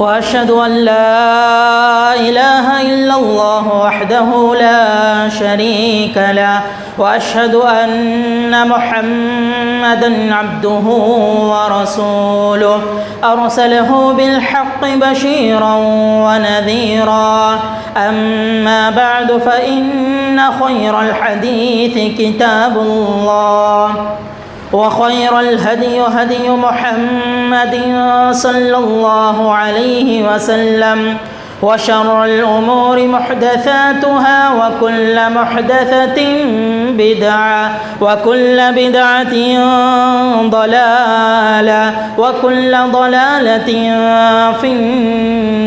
وأشهد أن لا إله إلا الله وحده لا شريك له وأشهد أن محمدًا عبده ورسوله أرسله بالحق بشيرا ونذيرا. أما بعد فإن خير الحديث كتاب الله وخير الهدي هدي محمد صلى الله عليه وسلم وشر الأمور محدثاتها وكل محدثة بدعة وكل بدعة ضلالة وكل ضلالة في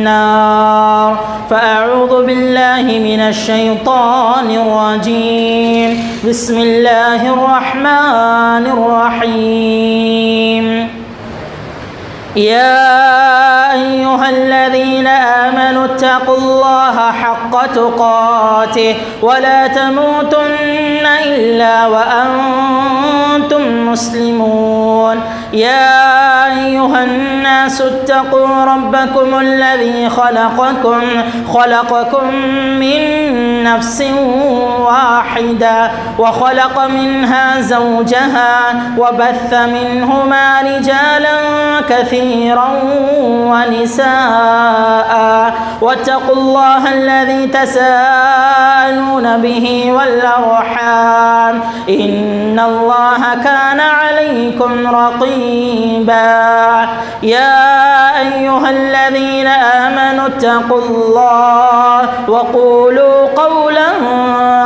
النار. فأعوذ بالله من الشيطان الرجيم. بسم الله الرحمن الرحيم. يا أيها الذين آمنوا اتقوا الله حق تقاته ولا تموتن إلا وأنتم مسلمون. يا أيها الناس اتقوا ربكم الذي خلقكم من نفس واحدة وخلق منها زوجها وبث منهما رجالا كثيرا ونساء واتقوا الله الذي تساءلون به والأرحام إن الله كان عليكم رقيبا. يا أيها الذين آمنوا اتقوا الله وقولوا قولا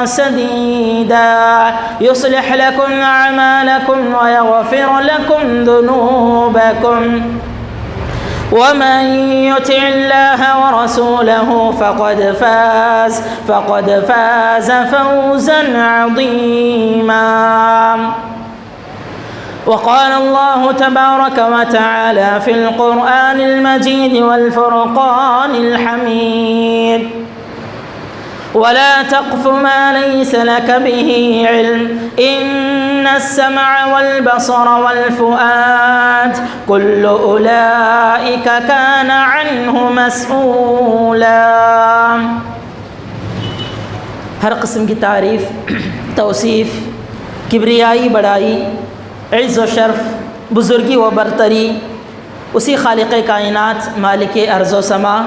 سديدا يصلح لكم أعمالكم ويغفر لكم ذنوبكم ومن يطع الله ورسوله فقد فاز فوزا عظيما. وقال الله تبارك وتعالى في القرآن المجيد والفرقان الحميد: ولا تقف ما ليس لك به علم إن السمع والبصر والفؤاد كل أولئك كان عنه مسؤولا. ہر قسم کی تعریف، توصیف، کبریائی، بڑائی، عز و شرف، بزرگی و برتری اسی خالق کائنات، مالک ارض و سما،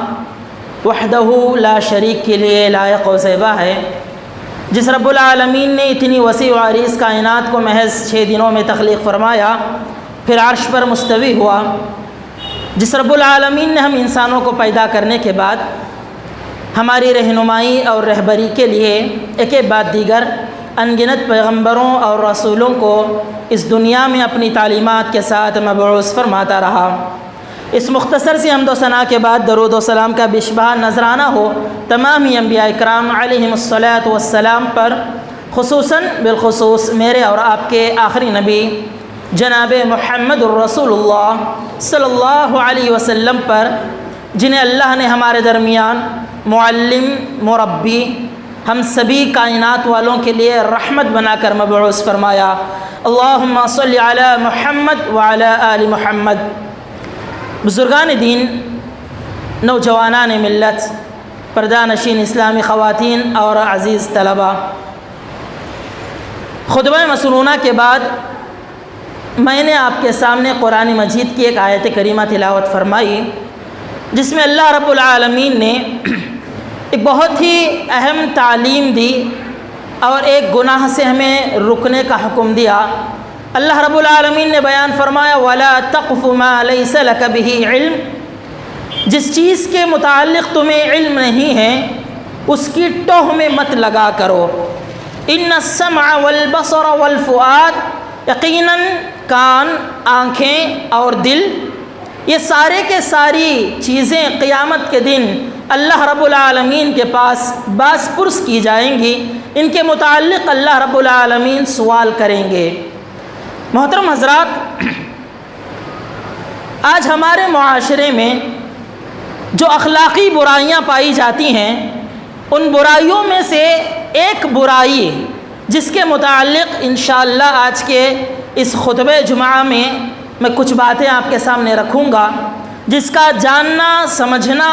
وحدہ لا شریک کے لیے لائق و زیبا ہے، جس رب العالمین نے اتنی وسیع و عریض کائنات کو محض 6 دنوں میں تخلیق فرمایا، پھر عرش پر مستوی ہوا، جس رب العالمین نے ہم انسانوں کو پیدا کرنے کے بعد ہماری رہنمائی اور رہبری کے لیے ایک بعد دیگر انگنت پیغمبروں اور رسولوں کو اس دنیا میں اپنی تعلیمات کے ساتھ مبعوث فرماتا رہا۔ اس مختصر سی حمد و ثنا کے بعد درود و سلام کا بشبہ نذرانہ ہو تمام انبیاء اکرام علیہم الصلاۃ والسلام پر، خصوصاً بالخصوص میرے اور آپ کے آخری نبی جناب محمد الرسول اللہ صلی اللہ علیہ وسلم پر، جنہیں اللہ نے ہمارے درمیان معلم، مربی، ہم سبھی کائنات والوں کے لیے رحمت بنا کر مبعوث فرمایا۔ اللہم صلی علی محمد وعلی آل محمد۔ بزرگان دین، نوجوانان ملت، پردہ نشین اسلامی خواتین اور عزیز طلباء، خطبہ مسنونہ کے بعد میں نے آپ کے سامنے قرآن مجید کی ایک آیت کریمہ تلاوت فرمائی، جس میں اللہ رب العالمین نے ایک بہت ہی اہم تعلیم دی اور ایک گناہ سے ہمیں رکنے کا حکم دیا۔ اللہ رب العالمین نے بیان فرمایا: وَلَا تَقْفُ مَا لَيْسَ لَكَ بِهِ عِلْمٍ، جس چیز کے متعلق تمہیں علم نہیں ہے اس کی ٹوہ میں مت لگا کرو۔ إِنَّ السَّمْعَ وَالْبَصَرَ وَالْفُؤَادَ، یقیناً کان، آنکھیں اور دل، یہ سارے کے ساری چیزیں قیامت کے دن اللہ رب العالمین کے پاس باز پرس کی جائیں گی، ان کے متعلق اللہ رب العالمین سوال کریں گے۔ محترم حضرات، آج ہمارے معاشرے میں جو اخلاقی برائیاں پائی جاتی ہیں، ان برائیوں میں سے ایک برائی جس کے متعلق انشاءاللہ آج کے اس خطبہ جمعہ میں کچھ باتیں آپ کے سامنے رکھوں گا، جس کا جاننا، سمجھنا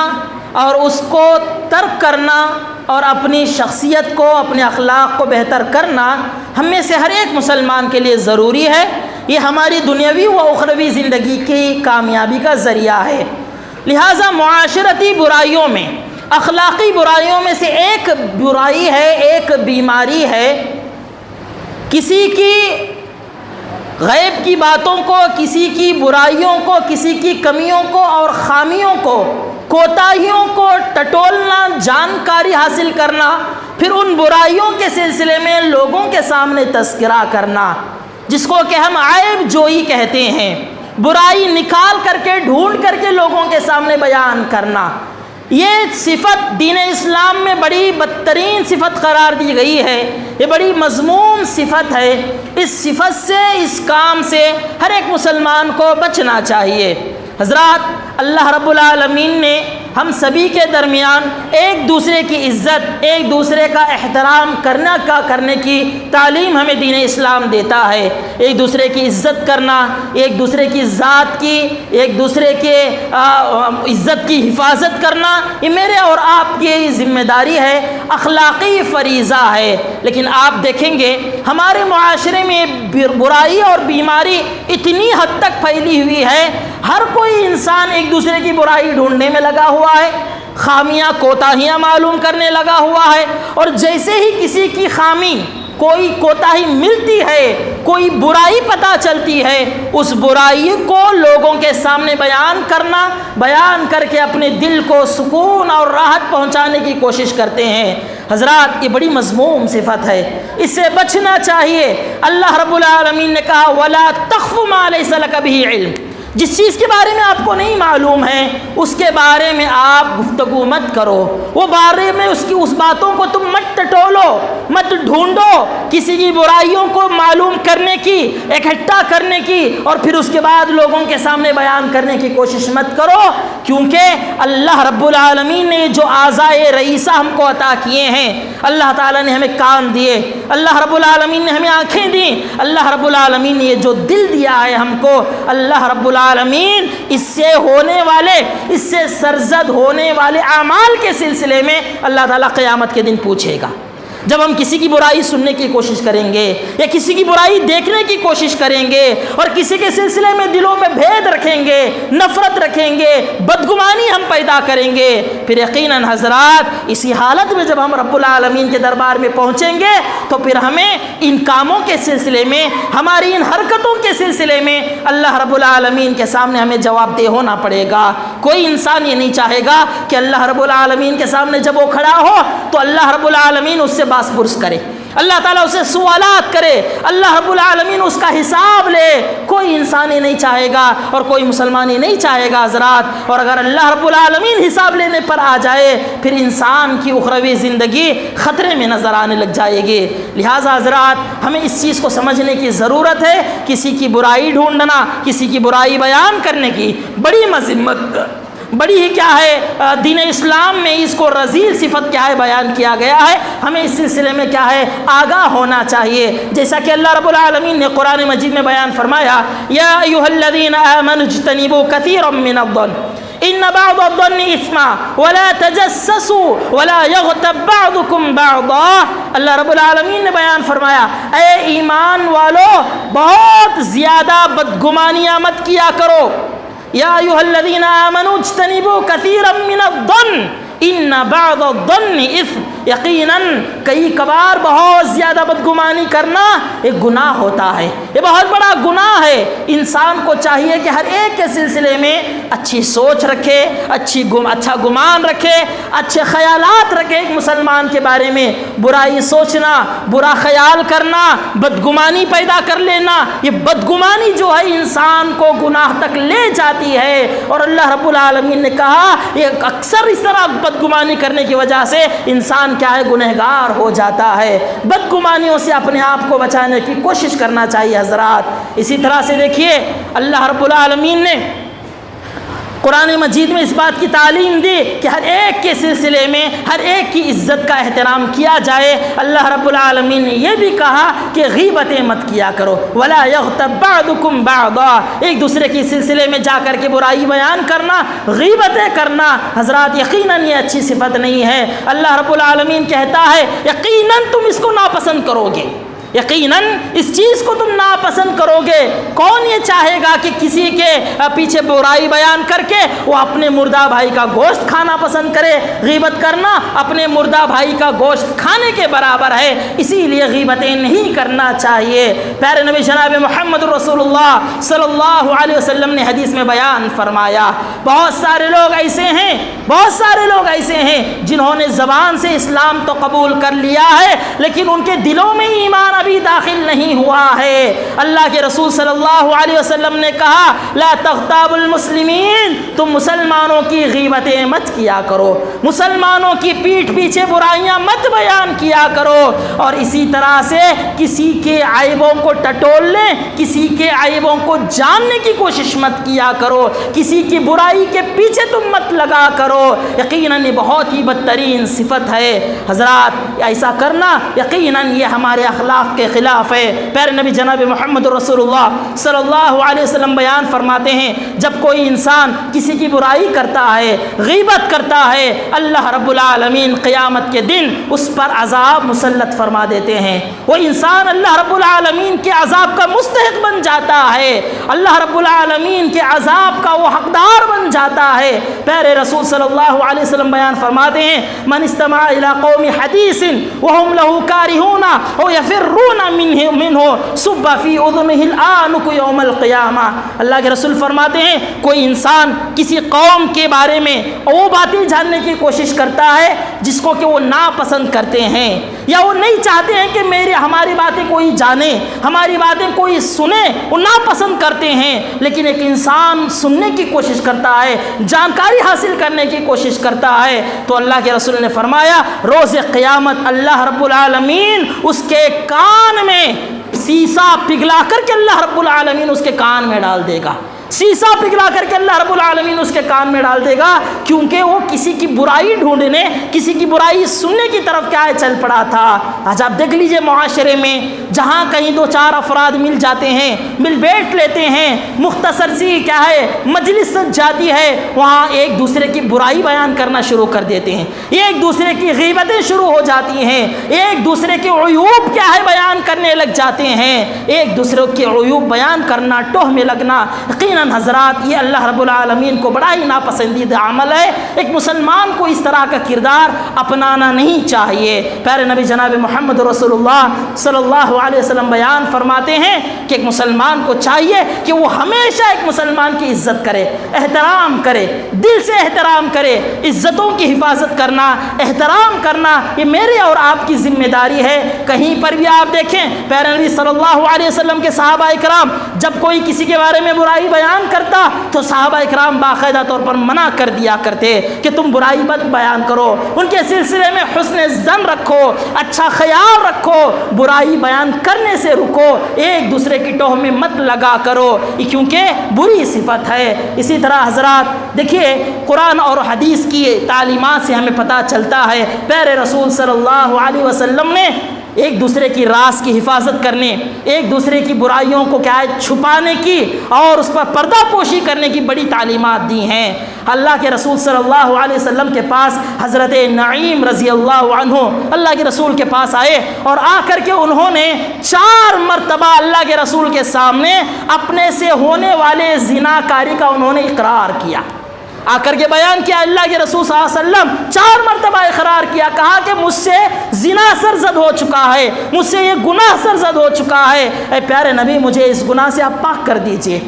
اور اس کو ترک کرنا اور اپنی شخصیت کو، اپنے اخلاق کو بہتر کرنا ہم میں سے ہر ایک مسلمان کے لیے ضروری ہے۔ یہ ہماری دنیاوی و اخروی زندگی کی کامیابی کا ذریعہ ہے۔ لہٰذا معاشرتی برائیوں میں، اخلاقی برائیوں میں سے ایک برائی ہے، ایک بیماری ہے، کسی کی غیب کی باتوں کو، کسی کی برائیوں کو، کسی کی کمیوں کو اور خامیوں کو، کوتاہیوں کو ٹٹولنا، جانکاری حاصل کرنا، پھر ان برائیوں کے سلسلے میں لوگوں کے سامنے تذکرہ کرنا، جس کو کہ ہم عیب جوئی کہتے ہیں، برائی نکال کر کے، ڈھونڈ کر کے لوگوں کے سامنے بیان کرنا۔ یہ صفت دین اسلام میں بڑی بدترین صفت قرار دی گئی ہے، یہ بڑی مذموم صفت ہے۔ اس صفت سے، اس کام سے ہر ایک مسلمان کو بچنا چاہیے۔ حضرات، اللہ رب العالمین نے ہم سبھی کے درمیان ایک دوسرے کی عزت، ایک دوسرے کا احترام کرنے کی تعلیم ہمیں دین اسلام دیتا ہے۔ ایک دوسرے کی عزت کرنا، ایک دوسرے کی ذات کی، ایک دوسرے کے عزت کی حفاظت کرنا، یہ میرے اور آپ کی ذمہ داری ہے، اخلاقی فریضہ ہے۔ لیکن آپ دیکھیں گے ہمارے معاشرے میں برائی اور بیماری اتنی حد تک پھیلی ہوئی ہے، ہر کوئی انسان ایک دوسرے کی برائی ڈھونڈنے میں لگا ہوا ہے، خامیاں، کوتاہیاں معلوم کرنے لگا ہوا ہے، اور جیسے ہی کسی کی خامی، کوئی کوتاہی ملتی ہے، کوئی برائی پتہ چلتی ہے، اس برائی کو لوگوں کے سامنے بیان کر کے اپنے دل کو سکون اور راحت پہنچانے کی کوشش کرتے ہیں۔ حضرات، یہ بڑی مذموم صفت ہے، اس سے بچنا چاہیے۔ اللہ رب العالمین نے کہا وَلَا تَخْفُ مَا لَيْسَ لَكَ بِهِ عِلْمٌ، جس چیز کے بارے میں آپ کو نہیں معلوم ہے اس کے بارے میں آپ گفتگو مت کرو، وہ بارے میں اس باتوں کو تم مت ٹٹولو، مت ڈھونڈو، کسی کی برائیوں کو معلوم کرنے کی، اکٹھا کرنے کی اور پھر اس کے بعد لوگوں کے سامنے بیان کرنے کی کوشش مت کرو، کیونکہ اللہ رب العالمین نے جو اعضائے رئیسہ ہم کو عطا کیے ہیں، اللہ تعالیٰ نے ہمیں کان دیے، اللہ رب العالمین نے ہمیں آنکھیں دیں، اللہ رب العالمین نے یہ جو دل دیا ہے ہم کو، اللہ رب العالمین اس سے ہونے والے، اس سے سرزد ہونے والے اعمال کے سلسلے میں اللہ تعالیٰ قیامت کے دن پوچھے گا۔ جب ہم کسی کی برائی سننے کی کوشش کریں گے یا کسی کی برائی دیکھنے کی کوشش کریں گے اور کسی کے سلسلے میں دلوں میں بھید رکھیں گے، نفرت رکھیں گے، بدگمانی ہم پیدا کریں گے، پھر یقیناً حضرات اسی حالت میں جب ہم رب العالمین کے دربار میں پہنچیں گے تو پھر ہمیں ان کاموں کے سلسلے میں، ہماری ان حرکتوں کے سلسلے میں اللہ رب العالمین کے سامنے ہمیں جواب دہ ہونا پڑے گا۔ کوئی انسان یہ نہیں چاہے گا کہ اللہ رب العالمین کے سامنے جب وہ کھڑا ہو تو اللہ رب العالمین اس سے باس پرس کرے، اللہ تعالیٰ اسے سوالات کرے، اللہ رب العالمین اس کا حساب لے۔ کوئی انسان یہ نہیں چاہے گا اور کوئی مسلمان یہ نہیں چاہے گا حضرات۔ اور اگر اللہ رب العالمین حساب لینے پر آ جائے پھر انسان کی اخروی زندگی خطرے میں نظر آنے لگ جائے گی۔ لہٰذا حضرات ہمیں اس چیز کو سمجھنے کی ضرورت ہے، کسی کی برائی ڈھونڈنا، کسی کی برائی بیان کرنے کی بڑی مذمت، بڑی ہی کیا ہے دین اسلام میں اس کو رذیل صفت کیا ہے بیان کیا گیا ہے۔ ہمیں اس سلسلے میں کیا ہے آگاہ ہونا چاہیے، جیسا کہ اللہ رب العالمین نے قرآن مجید میں بیان فرمایا یا ایھا الذین آمنوا اجتنبوا کثیرا من الظن ان بعض الظن اثم ولا تجسسوا ولا یغتب بعضکم بعضا۔ اللہ رب العالمین نے بیان فرمایا اے ایمان والو بہت زیادہ بدگمانیاں مت کیا کرو، یا ایھا الذین آمنوا اجتنبوا کثیرا من الظن ان بعض الظن اثم، یقیناً کئی کبار بہت زیادہ بدگمانی کرنا ایک گناہ ہوتا ہے، یہ بہت بڑا گناہ ہے۔ انسان کو چاہیے کہ ہر ایک کے سلسلے میں اچھی سوچ رکھے، اچھا گمان رکھے، اچھے خیالات رکھے ایک مسلمان کے بارے میں۔ برائی سوچنا، برا خیال کرنا، بدگمانی پیدا کر لینا، یہ بدگمانی جو ہے انسان کو گناہ تک لے جاتی ہے، اور اللہ رب العالمین نے کہا یہ اکثر اس طرح بدگمانی کرنے کی وجہ سے انسان کیا ہے، گنہگار ہو جاتا ہے۔ بدگمانیوں سے اپنے آپ کو بچانے کی کوشش کرنا چاہیے حضرات۔ اسی طرح سے دیکھیے اللہ رب العالمین نے قرآن مجید میں اس بات کی تعلیم دی کہ ہر ایک کے سلسلے میں ہر ایک کی عزت کا احترام کیا جائے۔ اللہ رب العالمین نے یہ بھی کہا کہ غیبتیں مت کیا کرو، ولا یغتب بعضکم بعضا، ایک دوسرے کے سلسلے میں جا کر کے برائی بیان کرنا، غیبتیں کرنا حضرات یقیناً یہ اچھی صفت نہیں ہے۔ اللہ رب العالمین کہتا ہے یقیناً تم اس کو ناپسند کرو گے، یقیناً اس چیز کو تم ناپسند کرو گے۔ کون یہ چاہے گا کہ کسی کے پیچھے برائی بیان کر کے وہ اپنے مردہ بھائی کا گوشت کھانا پسند کرے؟ غیبت کرنا اپنے مردہ بھائی کا گوشت کھانے کے برابر ہے، اسی لیے غیبتیں نہیں کرنا چاہیے۔ پیارے نبی جناب محمد رسول اللہ صلی اللہ علیہ وسلم نے حدیث میں بیان فرمایا بہت سارے لوگ ایسے ہیں جنہوں نے زبان سے اسلام تو قبول کر لیا ہے لیکن ان کے دلوں میں ایمان ابھی داخل نہیں ہوا ہے۔ اللہ کے رسول صلی اللہ علیہ وسلم نے کہا لا تغتابوا المسلمین، تم مسلمانوں کی غیبتیں مت کیا کرو، مسلمانوں کی پیٹھ پیچھے برائیاں مت بیان کیا کرو، اور اسی طرح سے کسی کے عیبوں کو ٹٹولنے، کسی کے عیبوں کو جاننے کی کوشش مت کیا کرو، کسی کی برائی کے پیچھے تم مت لگا کرو۔ یقیناً یہ بہت ہی بدترین صفت ہے حضرات، ایسا کرنا یقیناً یہ ہمارے اخلاق کے خلاف ہے۔ پیارے نبی جناب محمد رسول اللہ صلی اللہ علیہ وسلم بیان فرماتے ہیں جب کوئی انسان کسی کی برائی کرتا ہے، غیبت کرتا ہے، اللہ رب العالمین قیامت کے دن اس پر عذاب مسلط فرما دیتے ہیں، وہ انسان اللہ رب العالمین کے عذاب کا مستحق بن جاتا ہے، اللہ رب العالمین کے عذاب کا وہ حقدار بن جاتا ہے۔ پیارے رسول صلی اللہ علیہ وسلم بیان فرماتے ہیں من استمع الى قوم حدیث وهم له کارہون او یفرون منہ صب فی اذنہ الآنک یوم القیامہ۔ اللہ کے رسول فرماتے ہیں کوئی انسان کسی قوم کے بارے میں وہ باتیں جاننے کی کوشش کرتا ہے جس کو کہ وہ ناپسند کرتے ہیں، یا وہ نہیں چاہتے ہیں کہ ہماری باتیں کوئی جانے، ہماری باتیں کوئی سنے، وہ ناپسند کرتے ہیں، لیکن ایک انسان سننے کی کوشش کرتا ہے، جانکاری حاصل کرنے کی کوشش کرتا ہے، تو اللہ کے رسول نے فرمایا روز قیامت اللہ رب العالمین اس کے کان میں سیسا پگھلا کر کے اللہ رب العالمین اس کے کان میں ڈال دے گا، سیسا پگھلا کر کے اللہ رب العالمین اس کے کان میں ڈال دے گا، کیونکہ وہ کسی کی برائی ڈھونڈنے، کسی کی برائی سننے کی طرف کیا ہے چل پڑا تھا۔ آج آپ دیکھ لیجئے معاشرے میں جہاں کہیں دو چار افراد مل جاتے ہیں، مل بیٹھ لیتے ہیں، مختصر سی کیا ہے مجلس سج جاتی ہے، وہاں ایک دوسرے کی برائی بیان کرنا شروع کر دیتے ہیں، ایک دوسرے کی غیبتیں شروع ہو جاتی ہیں، ایک دوسرے کے عیوب کیا ہے بیان کرنے لگ جاتے ہیں، ایک دوسرے کے عیوب بیان کرنا، ٹوہ میں لگنا، یقیناً حضرات یہ اللہ رب العالمین کو بڑا ہی ناپسندیدہ عمل ہے۔ ایک مسلمان کو اس طرح کا کردار اپنانا نہیں چاہیے۔ پیارے نبی جناب محمد رسول اللہ صلی اللہ علیہ وسلم بیان فرماتے ہیں کہ ایک مسلمان کو چاہیے کہ وہ ہمیشہ ایک مسلمان کی عزت کرے، احترام کرے، دل سے احترام کرے، عزتوں کی حفاظت کرنا، احترام کرنا یہ میرے اور آپ کی ذمہ داری ہے۔ کہیں پر بھی آپ دیکھیں پیارے نبی صلی اللہ علیہ وسلم کے صحابہ کرام جب کوئی کسی کے بارے میں برائی بیان کرتا تو صحابہ اکرام باقاعدہ طور پر منع کر دیا کرتے کہ تم برائی مت بیان کرو، ان کے سلسلے میں حسن ظن رکھو، اچھا خیال رکھو، برائی بیان کرنے سے رکو، ایک دوسرے کی ٹوہ میں مت لگا کرو، کیونکہ بری صفت ہے۔ اسی طرح حضرات دیکھیے قرآن اور حدیث کی تعلیمات سے ہمیں پتہ چلتا ہے پیارے رسول صلی اللہ علیہ وسلم نے ایک دوسرے کی راز کی حفاظت کرنے، ایک دوسرے کی برائیوں کو کیا ہے چھپانے کی اور اس پر پردہ پوشی کرنے کی بڑی تعلیمات دی ہیں۔ اللہ کے رسول صلی اللہ علیہ وسلم کے پاس حضرت نعیم رضی اللہ عنہ اللہ کے رسول کے پاس آئے اور آ کر کے انہوں نے 4 مرتبہ اللہ کے رسول کے سامنے اپنے سے ہونے والے زنا کاری کا انہوں نے اقرار کیا۔ آ کر کے بیان کیا اللہ کے رسول صلی اللہ علیہ وسلم 4 مرتبہ اقرار کیا، کہا کہ مجھ سے زنا سرزد ہو چکا ہے، مجھ سے یہ گناہ سرزد ہو چکا ہے، اے پیارے نبی مجھے اس گناہ سے آپ پاک کر دیجئے،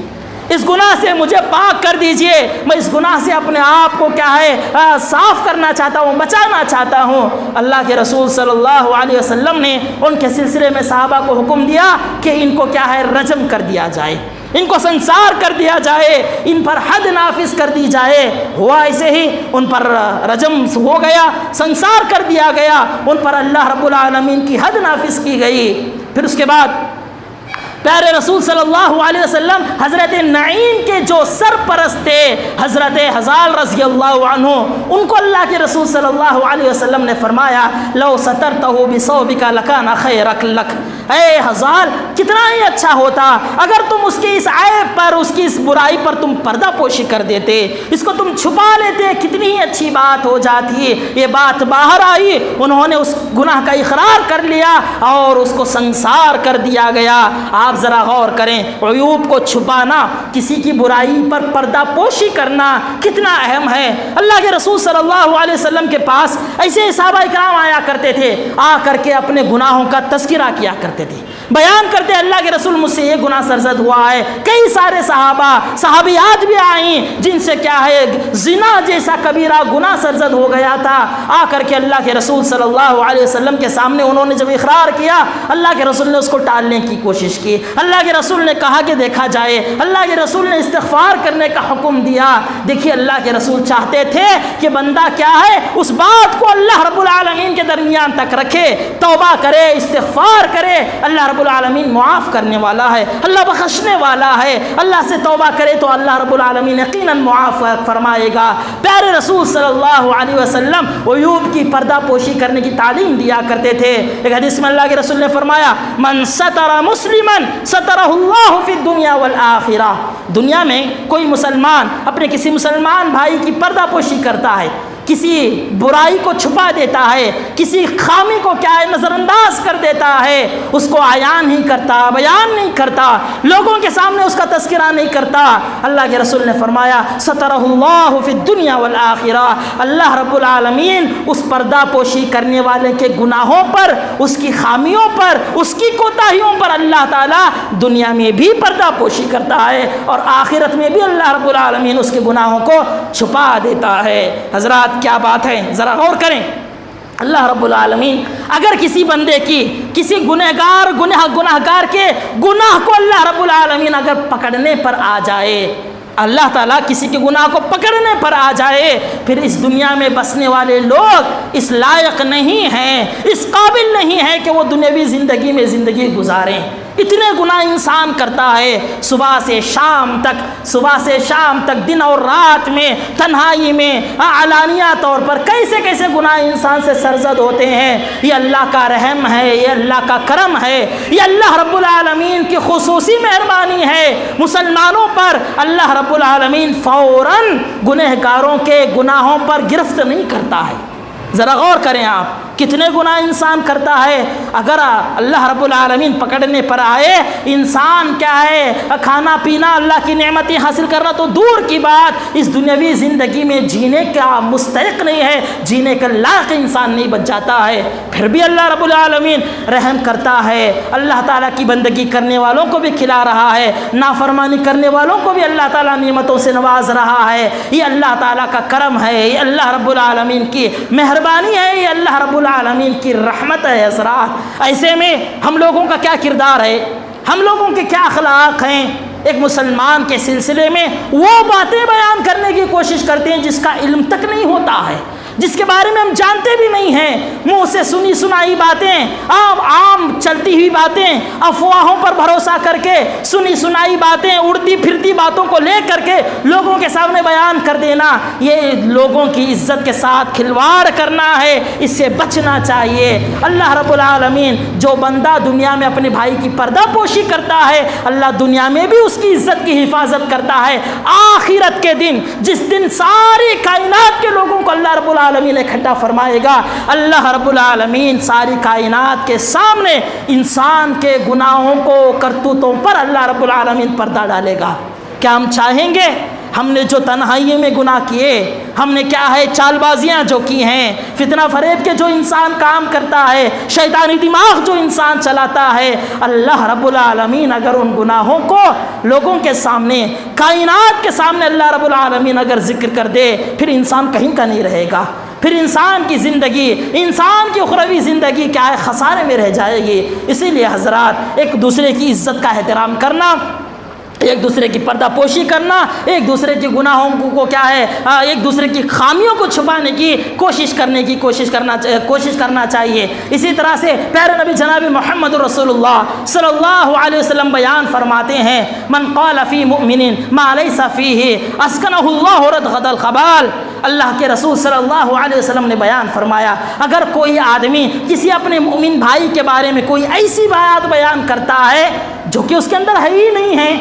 اس گناہ سے مجھے پاک کر دیجئے، میں اس گناہ سے اپنے آپ کو کیا ہے صاف کرنا چاہتا ہوں، بچانا چاہتا ہوں۔ اللہ کے رسول صلی اللہ علیہ وسلم نے ان کے سلسلے میں صحابہ کو حکم دیا کہ ان کو کیا ہے رجم کر دیا جائے، ان کو سنسار کر دیا جائے، ان پر حد نافذ کر دی جائے۔ ہوا ایسے ہی، ان پر رجم ہو گیا، سنسار کر دیا گیا، ان پر اللہ رب العالمین کی حد نافذ کی گئی۔ پھر اس کے بعد پیارے رسول صلی اللہ علیہ وسلم حضرت نعیم کے جو سرپرست تھے حضرت حذال رضی اللہ عنہ، ان کو اللہ کے رسول صلی اللہ علیہ وسلم نے فرمایا لو سترتہ بثوبک لکان خیرک لک، اے حذال کتنا ہی اچھا ہوتا اگر تم اس کی اس عیب پر، اس کی اس برائی پر تم پردہ پوشی کر دیتے، اس کو تم چھپا لیتے، کتنی ہی اچھی بات ہو جاتی۔ یہ بات باہر آئی، انہوں نے اس گناہ کا اقرار کر لیا اور اس کو سنسار کر دیا گیا۔ آپ ذرا غور کریں، عیوب کو چھپانا، کسی کی برائی پر پردہ پوشی کرنا کتنا اہم ہے۔ اللہ کے رسول صلی اللہ علیہ وسلم کے پاس ایسے صحابہ اکرام آیا کرتے تھے، آ کر کے اپنے گناہوں کا تذکرہ کیا کرتے تھے، بیان کرتے اللہ کے رسول مجھ سے یہ گناہ سرزد ہوا ہے۔ کئی سارے صحابیات بھی آئیں جن سے کیا ہے زنا جیسا کبیرہ گناہ سرزد ہو گیا تھا، آ کر کے اللہ کے رسول صلی اللہ علیہ وسلم کے سامنے انہوں نے جب اقرار کیا، اللہ کے رسول نے اس کو ٹالنے کی کوشش کی، اللہ کے رسول نے کہا کہ دیکھا جائے، اللہ کے رسول نے استغفار کرنے کا حکم دیا۔ دیکھیے اللہ کے رسول چاہتے تھے کہ بندہ کیا ہے اس بات کو اللہ رب العالمین کے درمیان تک رکھے، توبہ کرے، استغفار کرے۔ اللہ رب العالمین معاف کرنے والا ہے، اللہ بخشنے والا ہے، اللہ سے توبہ کرے تو اللہ رب العالمین یقیناً معاف فرمائے گا۔ پیارے رسول صلی اللہ علیہ وسلم عیوب کی پردہ پوشی کرنے کی تعلیم دیا کرتے تھے۔ ایک حدیث میں اللہ کے رسول نے فرمایا من ستر مسلمن سترہ اللہ فی الدنیا والآخرہ، دنیا میں کوئی مسلمان اپنے کسی مسلمان بھائی کی پردہ پوشی کرتا ہے، کسی برائی کو چھپا دیتا ہے، کسی خامی کو کیا ہے نظر انداز کر دیتا ہے، اس کو عیان نہیں کرتا، بیان نہیں کرتا، لوگوں کے سامنے اس کا تذکرہ نہیں کرتا، اللہ کے رسول نے فرمایا سترہ اللہ فی الدنیا والآخرہ، اللہ رب العالمین اس پردہ پوشی کرنے والے کے گناہوں پر، اس کی خامیوں پر، اس کی کوتاہیوں پر اللہ تعالیٰ دنیا میں بھی پردہ پوشی کرتا ہے اور آخرت میں بھی اللہ رب العالمین اس کے گناہوں کو چھپا دیتا ہے۔ حضرات کیا بات ہے، ذرا غور کریں۔ اللہ رب العالمین اگر کسی بندے کی، کسی گناہگار کے گناہ کو اللہ رب العالمین اگر پکڑنے پر آ جائے، اللہ تعالیٰ کسی کے گناہ کو پکڑنے پر آ جائے، پھر اس دنیا میں بسنے والے لوگ اس لائق نہیں ہیں، اس قابل نہیں ہیں کہ وہ دنیاوی زندگی میں زندگی گزاریں۔ اتنے گناہ انسان کرتا ہے، صبح سے شام تک دن اور رات میں، تنہائی میں، علانیہ طور پر کیسے کیسے گناہ انسان سے سرزد ہوتے ہیں۔ یہ اللہ کا رحم ہے، یہ اللہ کا کرم ہے، یہ اللہ رب العالمین کی خصوصی مہربانی ہے مسلمانوں پر۔ اللہ رب العالمین فوراً گنہگاروں کے گناہوں پر گرفت نہیں کرتا ہے۔ ذرا غور کریں آپ، کتنے گناہ انسان کرتا ہے، اگر اللہ رب العالمین پکڑنے پر آئے، انسان کیا ہے کھانا پینا اللہ کی نعمتیں حاصل کرنا تو دور کی بات، اس دنیاوی زندگی میں جینے کا مستحق نہیں ہے، جینے کا لائق انسان نہیں بچ جاتا ہے، پھر بھی اللہ رب العالمین رحم کرتا ہے، اللہ تعالیٰ کی بندگی کرنے والوں کو بھی کھلا رہا ہے، نافرمانی کرنے والوں کو بھی اللہ تعالیٰ نعمتوں سے نواز رہا ہے۔ یہ اللہ تعالیٰ کا کرم ہے، یہ اللہ رب العالمین کی مہربانی ہے، یہ اللہ رب العالمین کی رحمت ہے۔ حضرات ایسے میں ہم لوگوں کا کیا کردار ہے، ہم لوگوں کے کیا اخلاق ہیں؟ ایک مسلمان کے سلسلے میں وہ باتیں بیان کرنے کی کوشش کرتے ہیں جس کا علم تک نہیں ہوتا ہے، جس کے بارے میں ہم جانتے بھی نہیں ہیں، منہ سے سنی سنائی باتیں، عام چلتی ہوئی باتیں، افواہوں پر بھروسہ کر کے سنی سنائی باتیں، اڑتی پھرتی باتوں کو لے کر کے لوگوں کے سامنے بیان کر دینا، یہ لوگوں کی عزت کے ساتھ کھلواڑ کرنا ہے، اس سے بچنا چاہیے۔ اللہ رب العالمین جو بندہ دنیا میں اپنے بھائی کی پردہ پوشی کرتا ہے، اللہ دنیا میں بھی اس کی عزت کی حفاظت کرتا ہے۔ آخرت کے دن، جس دن ساری کائنات کے لوگوں کو اللہ رب العالمین اکٹھا فرمائے گا، اللہ رب العالمین ساری کائنات کے سامنے انسان کے گناہوں کو، کرتوتوں پر اللہ رب العالمین پردہ ڈالے گا۔ کیا ہم چاہیں گے ہم نے جو تنہائی میں گناہ کیے، ہم نے کیا ہے چال بازیاں جو کی ہیں، فتنہ فریب کے جو انسان کام کرتا ہے، شیطانی دماغ جو انسان چلاتا ہے، اللہ رب العالمین اگر ان گناہوں کو لوگوں کے سامنے، کائنات کے سامنے اللہ رب العالمین اگر ذکر کر دے، پھر انسان کہیں کا نہیں رہے گا، پھر انسان کی زندگی، انسان کی اخروی زندگی کیا ہے خسارے میں رہ جائے گی۔ اسی لیے حضرات ایک دوسرے کی عزت کا احترام کرنا، ایک دوسرے کی پردہ پوشی کرنا، ایک دوسرے کے گناہوں کو کیا ہے ایک دوسرے کی خامیوں کو چھپانے کی کوشش کرنا چاہیے۔ اسی طرح سے پیارے نبی جناب محمد رسول اللہ صلی اللہ علیہ وسلم بیان فرماتے ہیں، من قال فی مؤمن ما لیس فیہ اسکنہ اللہ ردغد الخبال۔ اللہ کے رسول صلی اللہ علیہ وسلم نے بیان فرمایا، اگر کوئی آدمی کسی اپنے مومن بھائی کے بارے میں کوئی ایسی بات بیان کرتا ہے جو کہ اس کے اندر ہے ہی نہیں ہے،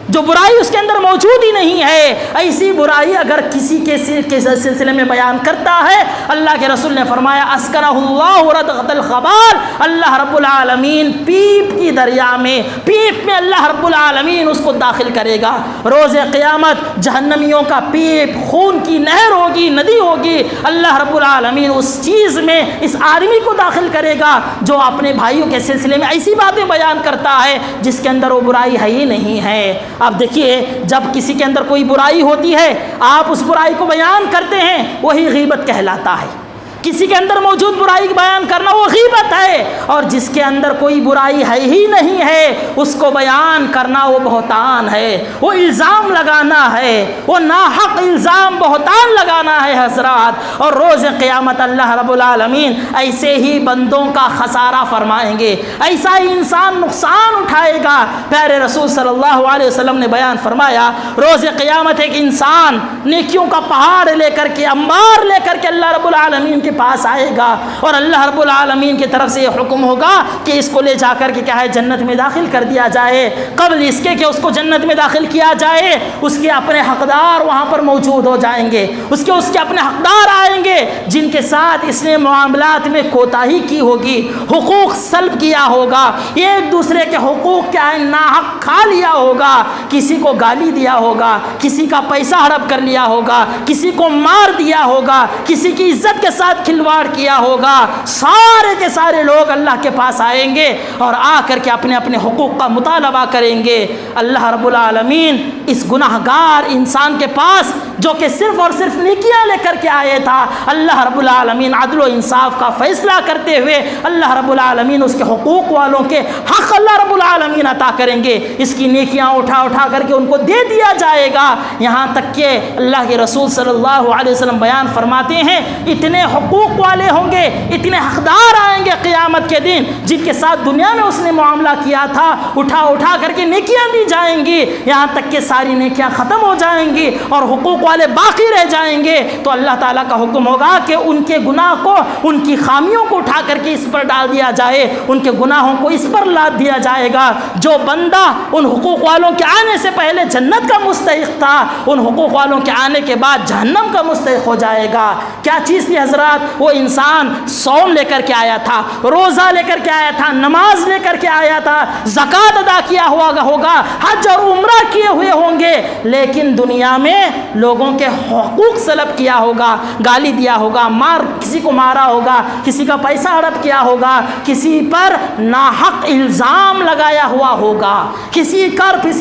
جو برائی اس کے اندر موجود ہی نہیں ہے، ایسی برائی اگر کسی کے سلسلے میں بیان کرتا ہے، اللہ کے رسول نے فرمایا اسکنہ اللہ ردغد الخبال، اللہ رب العالمین پیپ کی دریا میں، پیپ میں اللہ رب العالمین اس کو داخل کرے گا۔ روز قیامت جہنمیوں کا پیپ خون کی نہر ہوگی، ندی ہوگی، اللہ رب العالمین اس چیز میں اس آدمی کو داخل کرے گا جو اپنے بھائیوں کے سلسلے میں ایسی باتیں بیان کرتا ہے جس کے اندر وہ برائی ہے ہی نہیں ہے۔ آپ دیکھیے جب کسی کے اندر کوئی برائی ہوتی ہے، آپ اس برائی کو بیان کرتے ہیں، وہی غیبت کہلاتا ہے۔ کسی کے اندر موجود برائی بیان کرنا وہ غیبت ہے، اور جس کے اندر کوئی برائی ہے ہی نہیں ہے اس کو بیان کرنا وہ بہتان ہے، وہ الزام لگانا ہے، وہ ناحق الزام بہتان لگانا ہے حضرات۔ اور روز قیامت اللہ رب العالمین ایسے ہی بندوں کا خسارہ فرمائیں گے، ایسا ہی انسان نقصان اٹھائے گا۔ پیارے رسول صلی اللہ علیہ وسلم نے بیان فرمایا، روز قیامت ایک انسان نیکیوں کا پہاڑ لے کر کے، انبار لے کر کے اللہ رب العالمین کے پاس آئے گا، اور اللہ رب العالمین کی طرف سے یہ حکم ہوگا کہ اس کو لے جا کر کے کیا ہے جنت میں داخل کر دیا جائے۔ قبل اس کے کہ اس کو جنت میں داخل کیا جائے، اس کے اپنے حقدار وہاں پر موجود ہو جائیں گے، اس کے اپنے حقدار آئیں گے جن کے ساتھ اس نے معاملات میں کوتاہی کی ہوگی، حقوق سلب کیا ہوگا، ایک دوسرے کے حقوق کیا ہے ناحق کھا لیا ہوگا، کسی کو گالی دیا ہوگا، کسی کا پیسہ ہڑپ کر لیا ہوگا، کسی کو مار دیا ہوگا، کسی کی عزت کے ساتھ کھلواڑ کیا ہوگا۔ سارے کے سارے لوگ اللہ کے پاس آئیں گے اور آ کر کے اپنے اپنے حقوق کا مطالبہ کریں گے۔ اللہ رب العالمین اس گناہ گار انسان کے پاس جو کہ صرف اور صرف نیکیاں لے کر کے آئے تھا، اللہ رب العالمین عدل و انصاف کا فیصلہ کرتے ہوئے اللہ رب العالمین اس کے حقوق والوں کے حق اللہ رب العالمین عطا کریں گے۔ اس کی نیکیاں اٹھا کر کے ان کو دے دیا جائے گا، یہاں تک کہ اللہ کے رسول صلی اللہ علیہ وسلم بیان فرماتے ہیں اتنے حقوق والے ہوں گے، اتنے حقدار آئیں گے قیامت کے دن جن کے ساتھ دنیا میں اس نے معاملہ کیا تھا، اٹھا کر کے نیکیاں دی جائیں گی، یہاں تک کہ ساری نیکیاں ختم ہو جائیں گی اور حقوق والے باقی رہ جائیں گے۔ تو اللہ تعالیٰ کا حکم ہوگا کہ ان کے گناہ کو، ان کی خامیوں کو اٹھا کر کے اس پر ڈال دیا جائے، ان کے گناہوں کو اس پر لاد دیا جائے گا۔ جو بندہ ان حقوق والوں کے آنے سے پہلے جنت کا مستحق تھا، ان حقوق والوں کے آنے کے بعد جہنم کا مستحق ہو جائے گا۔ کیا چیز تھی حضرات؟ وہ انسان صوم لے کر کے آیا تھا، روزہ لے کر کے آیا تھا، نماز لے کر کے آیا تھا، زکوٰۃ ادا کیا ہوا ہوگا، حج اور عمرہ کیے ہوئے ہوں گے، لیکن دنیا میں لوگوں کے حقوق سلب کیا ہوگا، گالی دیا ہوگا، کسی کو مارا ہوگا، کسی کا پیسہ ہڑپ کیا ہوگا، کسی پر ناحق الزام لگایا ہوا ہوگا، کسی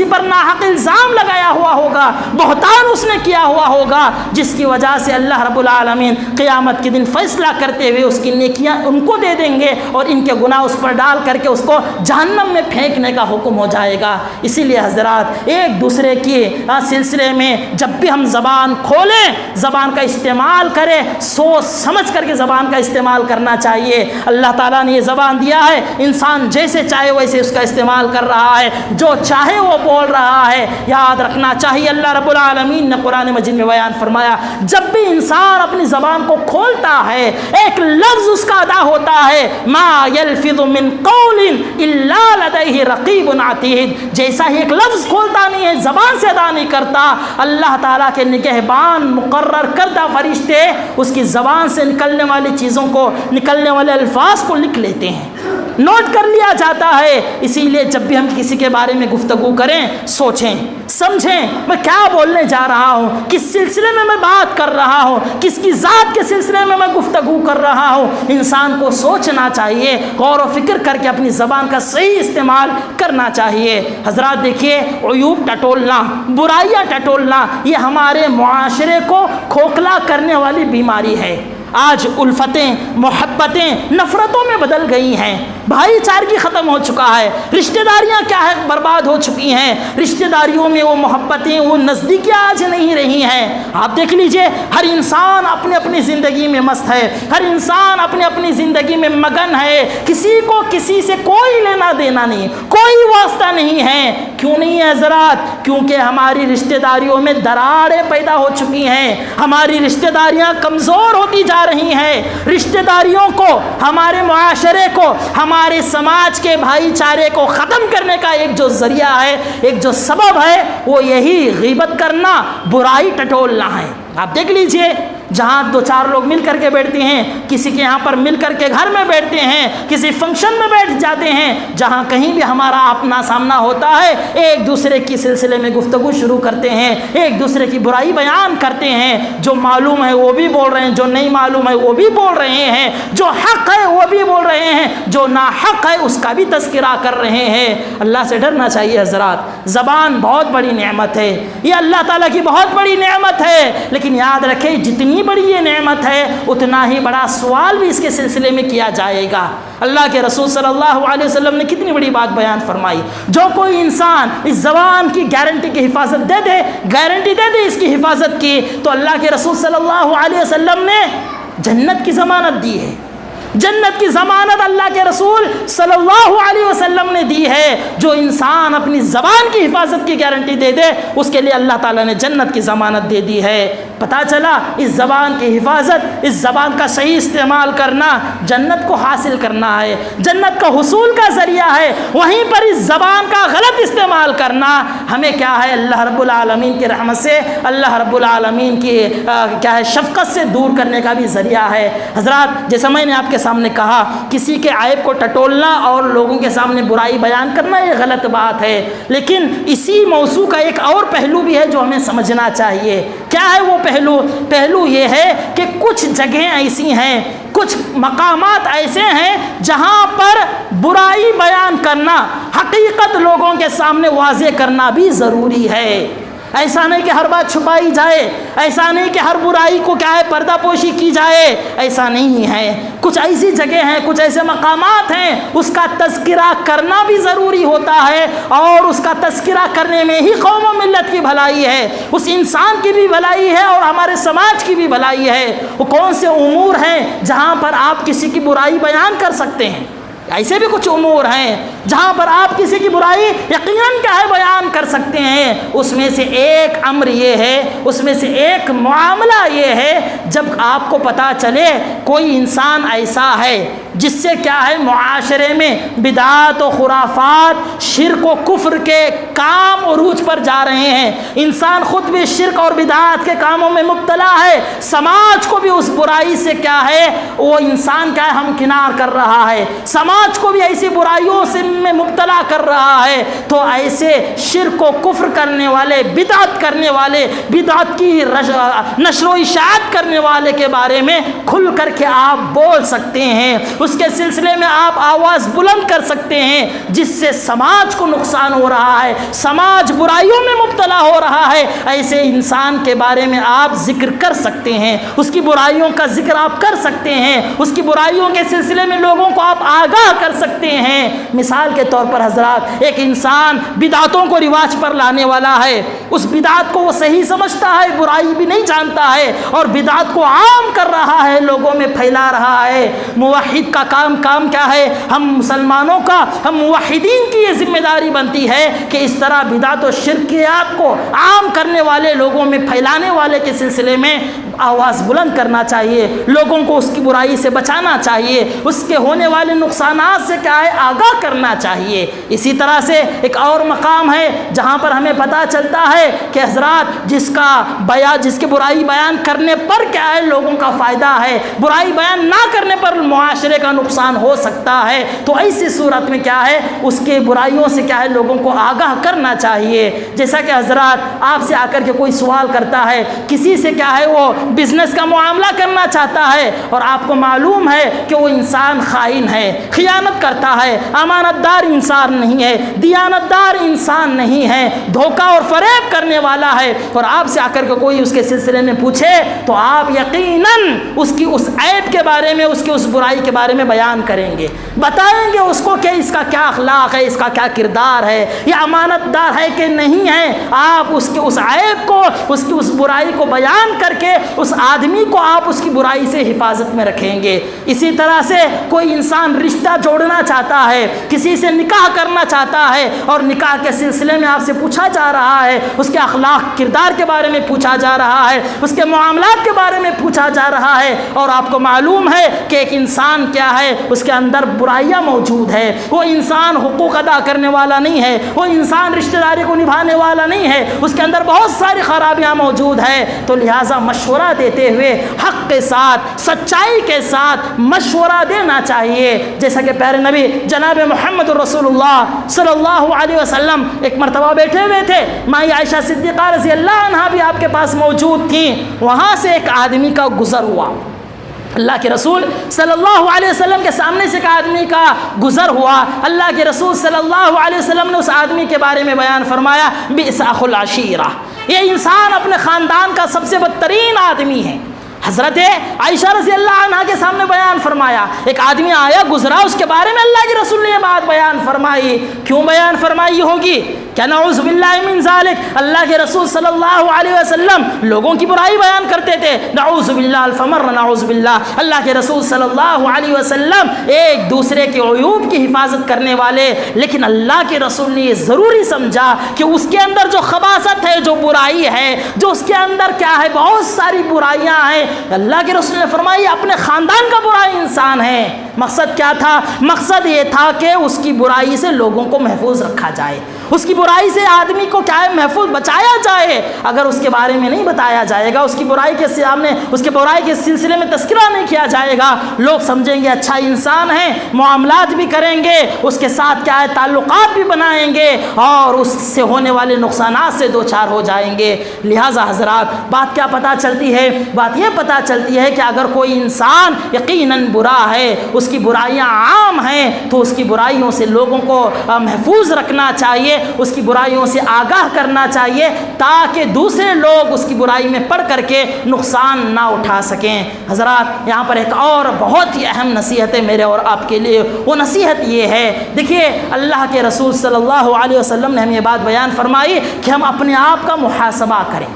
پر ناحق الزام لگایا ہوا ہوگا، بہتان اس نے کیا ہوا ہوگا، جس کی وجہ سے اللہ رب العالمین قیامت کے دن فیصلہ کرتے ہوئے اس کی نیکیاں ان کو دے دیں گے اور ان کے گناہ اس پر ڈال کر کے اس کو جہنم میں پھینکنے کا حکم ہو جائے گا۔ اسی لیے حضرات ایک دوسرے کے سلسلے میں جب بھی ہم زبان کھولیں، زبان کا استعمال کریں، سوچ سمجھ کر کے زبان کا استعمال کرنا چاہیے۔ اللہ تعالیٰ نے یہ زبان دیا ہے، انسان جیسے چاہے ویسے اس کا استعمال کر رہا ہے، جو چاہے وہ بول رہا ہے۔ یاد رکھنا چاہیے اللہ رب العالمین نے قرآن مجید میں بیان فرمایا، جب بھی انسان اپنی زبان کو کھولتا ہے ایک لفظ اس کا ادا ہوتا ہے، ما یلفظ من قول الا لدیہ رقیب عتید، جیسا ہی ایک لفظ کھولتا نہیں ہے، زبان سے ادا نہیں کرتا، اللہ تعالیٰ کے نگہبان مقرر کردہ فرشتے اس کی زبان سے نکلنے والی چیزوں کو، نکلنے والے الفاظ کو لکھ لیتے ہیں۔ نوٹ کر لیا جاتا ہے۔ اسی لیے جب بھی ہم کسی کے بارے میں گفتگو کریں سوچیں سمجھیں میں کیا بولنے جا رہا ہوں، کس سلسلے میں بات کر رہا ہوں، کس کی ذات کے سلسلے میں گفتگو کر رہا ہوں۔ انسان کو سوچنا چاہیے، غور و فکر کر کے اپنی زبان کا صحیح استعمال کرنا چاہیے۔ حضرات دیکھیے، عیوب ٹٹولنا، برائیاں ٹٹولنا، یہ ہمارے معاشرے کو کھوکھلا کرنے والی بیماری ہے۔ آج الفتیں، محبتیں نفرتوں میں بدل گئی ہیں، بھائی چارگی ختم ہو چکا ہے، رشتہ داریاں کیا ہے برباد ہو چکی ہیں، رشتہ داریوں میں وہ محبتیں، وہ نزدیکیاں آج نہیں رہی ہیں۔ آپ دیکھ لیجئے، ہر انسان اپنی اپنی زندگی میں مست ہے، ہر انسان اپنی اپنی زندگی میں مگن ہے، کسی کو کسی سے کوئی لینا دینا نہیں، کوئی واسطہ نہیں ہے۔ کیوں نہیں ہے حضرات؟ کیونکہ ہماری رشتہ داریوں میں دراڑیں پیدا ہو چکی ہیں، ہماری رشتہ داریاں کمزور ہوتی جا رہی ہیں۔ رشتہ داریوں کو، ہمارے معاشرے کو، ہمارے سماج کے بھائی چارے کو ختم کرنے کا ایک جو ذریعہ ہے، ایک جو سبب ہے، وہ یہی غیبت کرنا، برائی ٹٹولنا ہے۔ آپ دیکھ لیجئے، جہاں دو چار لوگ مل کر کے بیٹھتے ہیں، کسی کے یہاں پر مل کر کے گھر میں بیٹھتے ہیں، کسی فنکشن میں بیٹھ جاتے ہیں، جہاں کہیں بھی ہمارا آپنا سامنا ہوتا ہے، ایک دوسرے کی سلسلے میں گفتگو شروع کرتے ہیں، ایک دوسرے کی برائی بیان کرتے ہیں، جو معلوم ہے وہ بھی بول رہے ہیں، جو نہیں معلوم ہے وہ بھی بول رہے ہیں، جو حق ہے وہ بھی بول رہے ہیں، جو ناحق ہے اس کا بھی تذکرہ کر رہے ہیں۔ اللہ سے ڈرنا چاہیے حضرات۔ زبان بہت بڑی نعمت ہے، یہ اللہ تعالیٰ کی بہت بڑی نعمت ہے، لیکن یاد رکھیں جتنی بڑی یہ نعمت ہے اتنا ہی بڑا سوال بھی اس کے سلسلے میں کیا جائے گا۔ اللہ کے رسول صلی اللہ علیہ وسلم نے کتنی بڑی بات بیان فرمائی، جو کوئی انسان اس زبان کی گارنٹی کی حفاظت دے دے، گارنٹی دے دے اس کی حفاظت کی، تو اللہ کے رسول صلی اللہ علیہ وسلم نے جنت کی ضمانت دی ہے۔ جنت کی ضمانت اللہ کے رسول صلی اللہ علیہ وسلم نے دی ہے۔ جو انسان اپنی زبان کی حفاظت کی گارنٹی دے دے اس کے لیے اللہ تعالیٰ نے جنت کی ضمانت دے دی ہے۔ پتہ چلا اس زبان کی حفاظت، اس زبان کا صحیح استعمال کرنا جنت کو حاصل کرنا ہے، جنت کا حصول کا ذریعہ ہے۔ وہیں پر اس زبان کا غلط استعمال کرنا ہمیں کیا ہے، اللہ رب العالمین کی رحمت سے، اللہ رب العالمین کی کیا ہے شفقت سے دور کرنے کا بھی ذریعہ ہے۔ حضرات جیسا میں نے آپ کے سامنے کہا، کسی کے عیب کو ٹٹولنا اور لوگوں کے سامنے برائی بیان کرنا یہ غلط بات ہے، لیکن اسی موضوع کا ایک اور پہلو بھی ہے جو ہمیں سمجھنا چاہیے۔ کیا ہے وہ پہلو یہ ہے کہ کچھ جگہیں ایسی ہیں، کچھ مقامات ایسے ہیں جہاں پر برائی بیان کرنا، حقیقت لوگوں کے سامنے واضح کرنا بھی ضروری ہے۔ ایسا نہیں کہ ہر بات چھپائی جائے، ایسا نہیں کہ ہر برائی کو کیا ہے پردہ پوشی کی جائے، ایسا نہیں ہے۔ کچھ ایسی جگہ ہیں، کچھ ایسے مقامات ہیں، اس کا تذکرہ کرنا بھی ضروری ہوتا ہے، اور اس کا تذکرہ کرنے میں ہی قوم و ملت کی بھلائی ہے، اس انسان کی بھی بھلائی ہے اور ہمارے سماج کی بھی بھلائی ہے۔ وہ کون سے امور ہیں جہاں پر آپ کسی کی برائی بیان کر سکتے ہیں؟ ایسے بھی کچھ امور ہیں جہاں پر آپ کسی کی برائی یقیناً کیا ہے بیان کر سکتے ہیں۔ اس میں سے ایک امر یہ ہے، اس میں سے ایک معاملہ یہ ہے، جب آپ کو پتہ چلے کوئی انسان ایسا ہے جس سے کیا ہے معاشرے میں بدعات و خرافات، شرک و کفر کے کام عروج پر جا رہے ہیں، انسان خود بھی شرک اور بدعات کے کاموں میں مبتلا ہے، سماج کو بھی اس برائی سے کیا ہے وہ انسان کیا ہے ہمکنار کر رہا ہے، سماج کو بھی ایسی برائیوں سے میں مبتلا کر رہا ہے، تو ایسے شرک و کفر کرنے والے، بدعت کرنے والے، بدعت کی نشر و اشاعت کرنے والے کے بارے میں کھل کر کے آپ بول سکتے ہیں، اس کے سلسلے میں آپ آواز بلند کر سکتے ہیں، جس سے سماج کو نقصان ہو رہا ہے، سماج برائیوں میں مبتلا ہو رہا ہے۔ ایسے انسان کے بارے میں آپ ذکر کر سکتے ہیں، اس کی برائیوں کا ذکر آپ کر سکتے ہیں، اس کی برائیوں کے سلسلے میں لوگوں کو آپ آگاہ کر سکتے ہیں۔ مثال کے طور پر حضرات، ایک انسان بدعتوں کو رواج پر لانے والا ہے، اس بدعت کو وہ صحیح سمجھتا ہے، برائی بھی نہیں جانتا ہے، اور بدعت کو عام کر رہا ہے، لوگوں میں پھیلا رہا ہے۔ موحد کا کام کیا ہے؟ ہم مسلمانوں کا، ہم موحدین کی یہ ذمہ داری بنتی ہے کہ اس طرح بدعت و شرکیات کو عام کرنے والے، لوگوں میں پھیلانے والے کے سلسلے میں آواز بلند کرنا چاہیے، لوگوں کو اس کی برائی سے بچانا چاہیے، اس کے ہونے والے نقصانات سے کیا ہے آگاہ کرنا چاہیے۔ اسی طرح سے ایک اور مقام ہے جہاں پر ہمیں پتہ چلتا ہے کہ حضرات جس کی برائی بیان کرنے پر کیا ہے لوگوں کا فائدہ ہے، برائی بیان نہ کرنے پر معاشرے کا نقصان ہو سکتا ہے، تو ایسی صورت میں کیا ہے اس کے برائیوں سے کیا ہے لوگوں کو آگاہ کرنا چاہیے۔ جیسا کہ حضرات آپ سے آ کر کے کوئی سوال کرتا ہے، کسی سے کیا ہے وہ بزنس کا معاملہ کرنا چاہتا ہے اور آپ کو معلوم ہے کہ وہ انسان خائن ہے، خیانت کرتا ہے، امانت دار انسان نہیں ہے، دیانت دار انسان نہیں ہے، دھوکہ اور فریب کرنے والا ہے، اور آپ سے آ کر کے کوئی اس کے سلسلے میں پوچھے تو آپ یقیناً اس کی اس عیب کے بارے میں، اس کی اس برائی کے بارے میں بیان کریں گے، بتائیں گے اس کو کہ اس کا کیا اخلاق ہے، اس کا کیا کردار ہے، یہ امانت دار ہے کہ نہیں ہے۔ آپ اس کے اس عیب کو، اس کی اس برائی کو بیان کر کے اس آدمی کو آپ اس کی برائی سے حفاظت میں رکھیں گے۔ اسی طرح سے کوئی انسان رشتہ جوڑنا چاہتا ہے، کسی سے نکاح کرنا چاہتا ہے اور نکاح کے سلسلے میں آپ سے پوچھا جا رہا ہے، اس کے اخلاق کردار کے بارے میں پوچھا جا رہا ہے، اس کے معاملات کے بارے میں پوچھا جا رہا ہے، اور آپ کو معلوم ہے کہ ایک انسان کیا ہے اس کے اندر برائیاں موجود ہے، وہ انسان حقوق ادا کرنے والا نہیں ہے، وہ انسان رشتہ داری کو نبھانے والا نہیں ہے، اس کے اندر بہت ساری خرابیاں موجود ہیں، تو لہٰذا مشورہ دیتے ہوئے حق کے ساتھ، سچائی کے ساتھ مشورہ دینا چاہیے۔ جیسا کہ پیارے نبی جناب محمد رسول اللہ صلی اللہ علیہ وسلم ایک مرتبہ بیٹھے ہوئے تھے، مائی عائشہ صدیقہ رضی اللہ عنہا بھی آپ کے پاس موجود تھیں، وہاں سے ایک آدمی کا گزر ہوا، اللہ کے رسول صلی اللہ علیہ وسلم کے سامنے سے ایک آدمی کا گزر ہوا، اللہ کے رسول صلی اللہ علیہ وسلم نے اس آدمی کے بارے میں بیان فرمایا بئس اخو العشیرہ، یہ انسان اپنے خاندان کا سب سے بدترین آدمی ہے۔ حضرت عائشہ رضی اللہ عنہ کے سامنے بیان فرمایا، ایک آدمی آیا گزرا، اس کے بارے میں اللہ کے رسول نے یہ بات بیان فرمائی۔ کیوں بیان فرمائی ہوگی؟ کیا نعوذ باللہ من ذالک، اللہ کے رسول صلی اللہ علیہ وسلم لوگوں کی برائی بیان کرتے تھے، نعوذ باللہ الفمر نعوذ باللہ، اللہ کے رسول صلی اللہ علیہ وسلم ایک دوسرے کے عیوب کی حفاظت کرنے والے، لیکن اللہ کے رسول نے یہ ضروری سمجھا کہ اس کے اندر جو خباثت ہے، جو برائی ہے، جو اس کے اندر کیا ہے بہت ساری برائیاں ہیں، اللہ کے رسول نے فرمایا اپنے خاندان کا برا انسان ہے۔ مقصد کیا تھا؟ مقصد یہ تھا کہ اس کی برائی سے لوگوں کو محفوظ رکھا جائے، اس کی برائی سے آدمی کو کیا ہے محفوظ بچایا جائے۔ اگر اس کے بارے میں نہیں بتایا جائے گا، اس کی برائی کے سامنے، اس کے برائی کے سلسلے میں تذکرہ نہیں کیا جائے گا، لوگ سمجھیں گے اچھا انسان ہے، معاملات بھی کریں گے، اس کے ساتھ کیا ہے تعلقات بھی بنائیں گے اور اس سے ہونے والے نقصانات سے دوچار ہو جائیں گے۔ لہٰذا حضرات بات کیا پتہ چلتی ہے؟ بات یہ پتہ چلتی ہے کہ اگر کوئی انسان یقیناً برا ہے، اس کی برائیاں عام ہیں، تو اس کی برائیوں سے لوگوں کو محفوظ رکھنا چاہیے، اس کی برائیوں سے آگاہ کرنا چاہیے، تاکہ دوسرے لوگ اس کی برائی میں پڑ کر کے نقصان نہ اٹھا سکیں۔ حضرات یہاں پر ایک اور بہت ہی اہم نصیحت ہے میرے اور آپ کے لیے، وہ نصیحت یہ ہے، دیکھیے اللہ کے رسول صلی اللہ علیہ وسلم نے ہمیں یہ بات بیان فرمائی کہ ہم اپنے آپ کا محاسبہ کریں،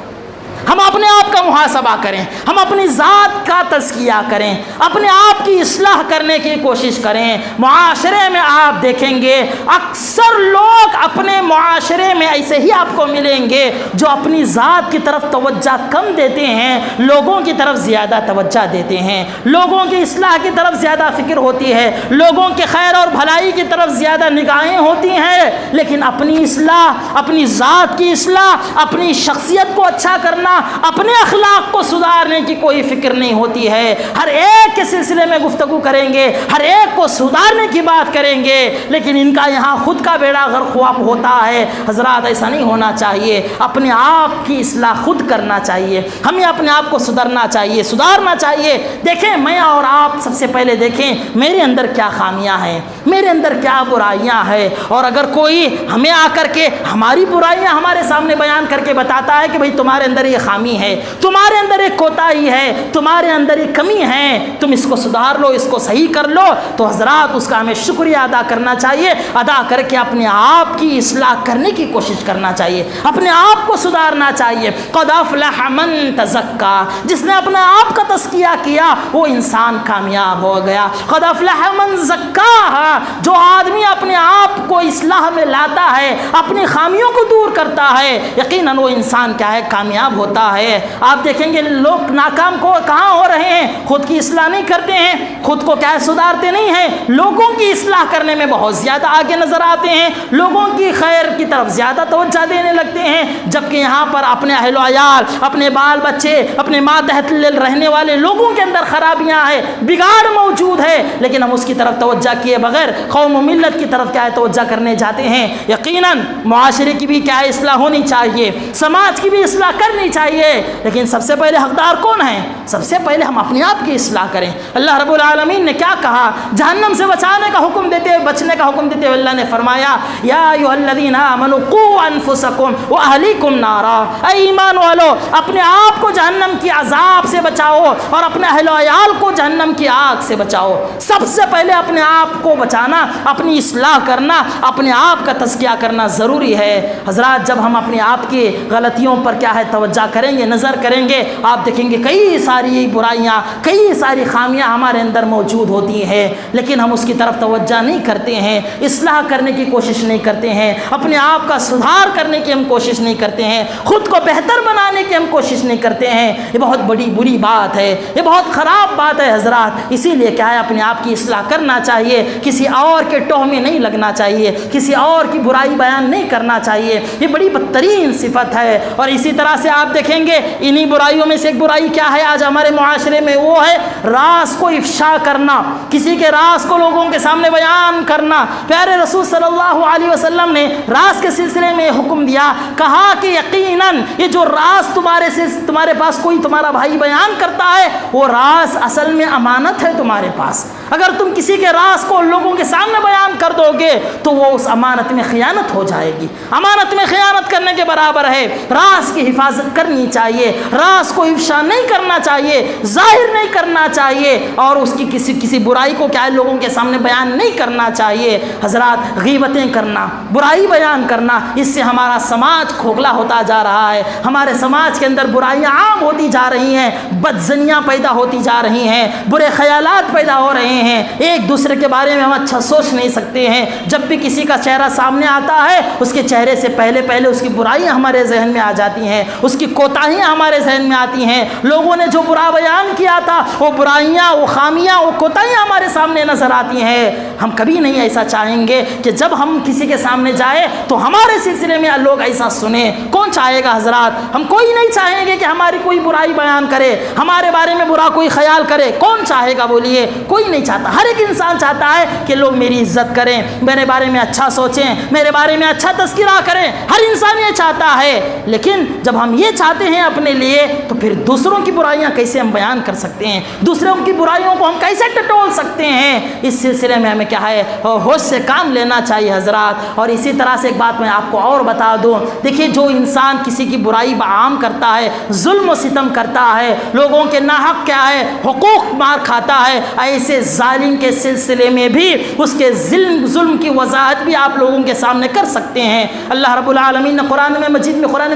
ہم اپنے آپ کا محاسبہ کریں، ہم اپنی ذات کا تزکیہ کریں، اپنے آپ کی اصلاح کرنے کی کوشش کریں۔ معاشرے میں آپ دیکھیں گے اکثر لوگ اپنے معاشرے میں ایسے ہی آپ کو ملیں گے جو اپنی ذات کی طرف توجہ کم دیتے ہیں، لوگوں کی طرف زیادہ توجہ دیتے ہیں، لوگوں کی اصلاح کی طرف زیادہ فکر ہوتی ہے، لوگوں کے خیر اور بھلائی کی طرف زیادہ نگاہیں ہوتی ہیں، لیکن اپنی اصلاح، اپنی ذات کی اصلاح، اپنی شخصیت کو اچھا کرنا، اپنے اخلاق کو سدھارنے کی کوئی فکر نہیں ہوتی ہے۔ ہر ایک کے سلسلے میں گفتگو کریں گے، ہر ایک کو سدھارنے کی بات کریں گے، لیکن ان کا یہاں خود کا بیڑا غرق ہوتا ہے۔ حضرات ایسا نہیں ہونا چاہیے، اپنے آپ کی اصلاح خود کرنا چاہیے، ہمیں اپنے آپ کو سدھارنا چاہیے، سدھارنا چاہیے۔ دیکھیں میں اور آپ سب سے پہلے دیکھیں میرے اندر کیا خامیاں ہیں، میرے اندر کیا برائیاں ہیں، اور اگر کوئی ہمیں آ کر کے ہماری برائیاں ہمارے سامنے بیان کر کے بتاتا ہے کہ بھئی تمہارے اندر یہ خامی ہے، تمہارے اندر ایک کوتاہی ہے، تمہارے اندر ایک کمی ہے، تم اس کو سدھار لو، اس کو صحیح کر لو، تو حضرات اس کا ہمیں شکریہ ادا کرنا چاہیے، ادا کر کے اپنے آپ کی اصلاح کرنے کی کوشش کرنا چاہیے، اپنے آپ کو سدھارنا چاہیے۔ قد افلح من تزکا، جس نے اپنے آپ کا تزکیہ کیا وہ انسان کامیاب ہو گیا۔ قد افلح من زکاہا، جو آدمی اپنے آپ کو اصلاح میں لاتا ہے، اپنی خامیوں کو دور کرتا ہے، یقیناً وہ انسان کیا ہے، کامیاب ہوتا ہے۔ آپ دیکھیں گے لوگ ناکام کو کہاں ہو رہے ہیں، خود کی اصلاح نہیں کرتے ہیں، خود کو کیا ہے سدھارتے نہیں ہیں، لوگوں کی اصلاح کرنے میں بہت زیادہ آگے نظر آتے ہیں، لوگوں کی خیر کی طرف زیادہ توجہ دینے لگتے ہیں، جبکہ یہاں پر اپنے اہل و عیال، اپنے بال بچے، اپنے ماتحت رہنے والے لوگوں کے اندر خرابیاں ہیں، بگاڑ موجود ہے، لیکن ہم اس کی طرف توجہ کیے بغیر قوم و ملت کی طرف کیا ہے توجہ کرنے جاتے ہیں۔ یقیناً معاشرے کی بھی کیا ہے اصلاح ہونی چاہیے، سماج کی بھی اصلاح کرنی چاہیے، لیکن سب سے پہلے حقدار کون ہیں؟ سب سے پہلے ہم اپنے آپ کی اصلاح کریں۔ اللہ رب العالمین نے کیا کہا؟ جہنم سے بچانے کا حکم دیتے ہوئے، بچنے کا حکم دیتے ہوئے اللہ نے فرمایا یا ایھا الذین آمنوا قوا انفسکم واہلیکم نارا، اے ایمان والو اپنے آپ کو جہنم کی عذاب سے بچاؤ اور اپنے اہل و عیال کو جہنم کی آگ سے بچاؤ۔ سب سے پہلے اپنے آپ کو بچانا، اپنی اصلاح کرنا، اپنے آپ کا تزکیہ کرنا ضروری ہے۔ حضرات جب ہم اپنے آپ کی غلطیوں پر کیا ہے توجہ کریں گے، نظر کریں گے، آپ دیکھیں گے کئی ساری برائیاں، کئی ساری خامیاں ہمارے اندر موجود ہوتی ہیں، لیکن ہم اس کی طرف توجہ نہیں کرتے ہیں، اصلاح کرنے کی کوشش نہیں کرتے ہیں، اپنے آپ کا سدھار کرنے کی ہم کوشش نہیں کرتے ہیں، خود کو بہتر بنانے کی ہم کوشش نہیں کرتے ہیں۔ یہ بہت بڑی بری بات ہے، یہ بہت خراب بات ہے حضرات۔ اسی لیے کیا ہے اپنے آپ کی اصلاح کرنا چاہیے، کسی اور کے ٹوہ میں نہیں لگنا چاہیے، کسی اور کی برائی بیان نہیں کرنا چاہیے، یہ بڑی بدترین صفت ہے۔ اور اسی طرح سے آپ دیکھیں گے انہی برائیوں میں سے ایک برائی کیا ہے آج ہمارے معاشرے میں، وہ ہے راز کو افشا کرنا، کسی کے راز کو لوگوں کے سامنے بیان کرنا۔ پیارے رسول صلی اللہ علیہ وسلم نے راز کے سلسلے میں حکم دیا، کہا کہ یقیناً یہ جو راز تمہارے پاس کوئی تمہارا بھائی بیان کرتا ہے، وہ راز اصل میں امانت ہے تمہارے پاس۔ اگر تم کسی کے راز کو لوگوں کے سامنے بیان کر دو گے تو وہ اس امانت میں خیانت ہو جائے گی، امانت میں خیانت کرنے کے برابر ہے۔ راز کی حفاظت کرنی چاہیے، راز کو افشا نہیں کرنا چاہیے، ظاہر نہیں کرنا چاہیے، اور اس کی کسی برائی کو کیا ہے لوگوں کے سامنے بیان نہیں کرنا چاہیے۔ حضرات غیبتیں کرنا، برائی بیان کرنا، اس سے ہمارا سماج کھوکھلا ہوتا جا رہا ہے، ہمارے سماج کے اندر برائیاں عام ہوتی جا رہی ہیں، بدزنیاں پیدا ہوتی جا رہی ہیں، برے خیالات پیدا ہو رہے ہیں، ایک دوسرے کے بارے میں ہم اچھا سوچ نہیں سکتے ہیں۔ جب بھی کسی کا چہرہ سامنے آتا ہے اس کے چہرے سے پہلے اس کی برائیاں ہمارے ذہن میں آ جاتی ہیں، اس کی کوتاہیاں ہمارے ذہن میں آتی ہیں، لوگوں نے جو برا بیان کیا تھا وہ برائیاں، وہ خامیاں، وہ کوتاہیاں ہمارے سامنے نظر آتی ہیں۔ ہم کبھی نہیں ایسا چاہیں گے کہ جب ہم کسی کے سامنے جائیں تو ہمارے سلسلے میں لوگ ایسا سنیں۔ کون چاہے گا حضرات؟ ہم کوئی نہیں چاہیں گے کہ ہماری کوئی برائی بیان کرے، ہمارے بارے میں برا کوئی خیال کرے۔ کون چاہے گا بولیے؟ کوئی نہیں چاہتا۔ ہر ایک انسان چاہتا ہے کہ لوگ میری عزت کریں، میرے بارے میں اچھا سوچیں، میرے بارے میں اچھا تذکرہ کریں، ہر انسان یہ چاہتا ہے۔ لیکن جب ہم یہ چاہتے ہیں اپنے لیے تو پھر دوسروں کی برائیاں کیسے ہم بیان کر سکتے ہیں؟ دوسروں کی برائیوں کو ہم کیسے ٹٹول سکتے ہیں؟ اس سلسلے میں ہمیں کیا ہے ہوش سے کام لینا چاہیے حضرات۔ اور اسی طرح سے ایک بات میں آپ کو اور بتا دوں، دیکھیے جو انسان کسی کی برائی عام کرتا ہے، ظلم و ستم کرتا ہے، لوگوں کے ناحق کیا ہے حقوق مار کھاتا ہے، ایسے ظالم کے سلسلے میں بھی اس کے ظلم کی وضاحت بھی آپ لوگوں کے سامنے کر سکتے ہیں۔ اللہ رب العالمین نے قرآن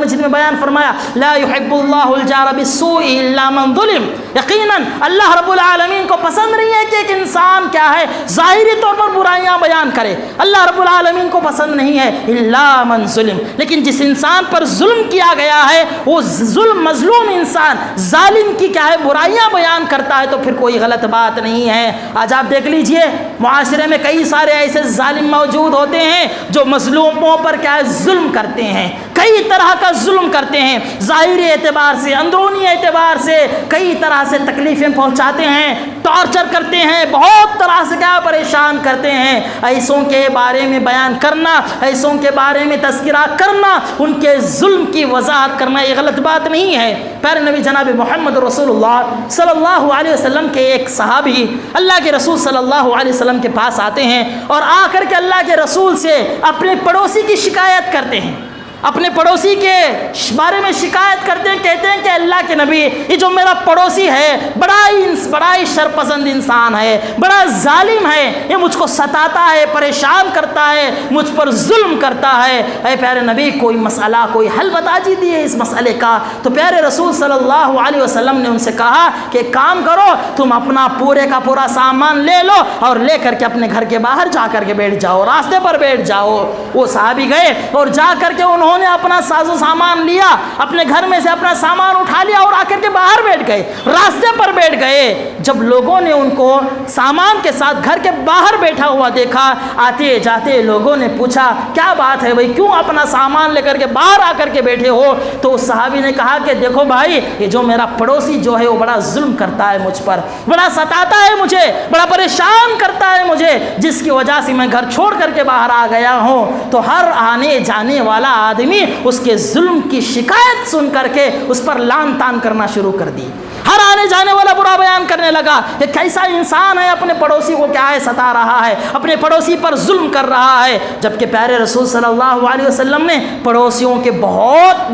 مجید میں بیان فرمایا لا يحب اللہ الجار بالسوء الا من ظلم، یقیناً اللہ رب العالمین کو پسند نہیں ہے کہ ایک انسان کیا ہے ظاہری طور پر برائیاں بیان کرے، اللہ رب العالمین کو پسند نہیں ہے الا من ظلم، لیکن جس انسان پر ظلم کیا گیا ہے وہ مظلوم انسان ظالم کی کیا ہے برائیاں بیان کرتا ہے تو پھر کوئی غلط بات نہیں ہے۔ آج آپ دیکھ لیجئے معاشرے میں کئی سارے ایسے ظالم موجود ہوتے ہیں جو مظلوموں پر کیا ہے ظلم کرتے ہیں، کئی طرح کا ظلم کرتے ہیں، ظاہری اعتبار سے، اندرونی اعتبار سے کئی طرح سے تکلیفیں پہنچاتے ہیں، ٹارچر کرتے ہیں، بہت طرح سے کیا پریشان کرتے ہیں۔ ایسوں کے بارے میں بیان کرنا، ایسوں کے بارے میں تذکرہ کرنا، ان کے ظلم کی وضاحت کرنا یہ غلط بات نہیں ہے۔ پیارے نبی جناب محمد رسول اللہ صلی اللہ علیہ وسلم کے ایک صحابی اللہ کے رسول صلی اللہ علیہ وسلم کے پاس آتے ہیں اور آ کر کے اللہ کے رسول سے اپنے پڑوسی کی شکایت کرتے ہیں۔ اپنے پڑوسی کے بارے میں شکایت کرتے ہیں، کہتے ہیں کہ اللہ کے نبی یہ جو میرا پڑوسی ہے بڑا ہی شرپسند انسان ہے، بڑا ظالم ہے، یہ مجھ کو ستاتا ہے، پریشان کرتا ہے، مجھ پر ظلم کرتا ہے۔ اے پیارے نبی کوئی مسئلہ، کوئی حل بتا دیجیے اس مسئلے کا۔ تو پیارے رسول صلی اللہ علیہ وسلم نے ان سے کہا کہ ایک کام کرو، تم اپنا پورے کا پورا سامان لے لو اور لے کر کے اپنے گھر کے باہر جا کر کے بیٹھ جاؤ، راستے پر بیٹھ جاؤ۔ وہ صحابی گئے اور جا کر کے انہوں نے اپنا ساز و سامان لیا، اپنے گھر میں سے اپنا سامان اٹھا لیا اور آ کر کے باہر بیٹھ گئے، راستے پر بیٹھ گئے۔ جب لوگوں نے ان کو سامان کے ساتھ گھر کے باہر بیٹھا ہوا دیکھا، آتے جاتے لوگوں نے پوچھا کیا بات ہے بھائی، کیوں اپنا سامان لے کر کے باہر آ کر کے بیٹھے ہو؟ تو اس صحابی نے کہا کہ دیکھو بھائی، یہ جو میرا پڑوسی جو ہے وہ بڑا ظلم کرتا ہے مجھ پر، بڑا ستاتا ہے مجھے، بڑا پریشان کرتا ہے مجھے، جس کی وجہ سے میں گھر چھوڑ کر کے باہر آ گیا ہوں۔ تو ہر آنے جانے والا آدمی اس کے ظلم کی شکایت سن کر کے اس پر لان تان کرنا شروع کر دی۔ ہر آنے جانے والا برا بیان کرنے لگا کہ کیسا انسان ہے، اپنے پڑوسی کو کیا ہے ستا رہا ہے، اپنے پڑوسی پر ظلم کر رہا ہے۔ جبکہ پیارے رسول صلی اللہ علیہ وسلم نے پڑوسیوں کے بہت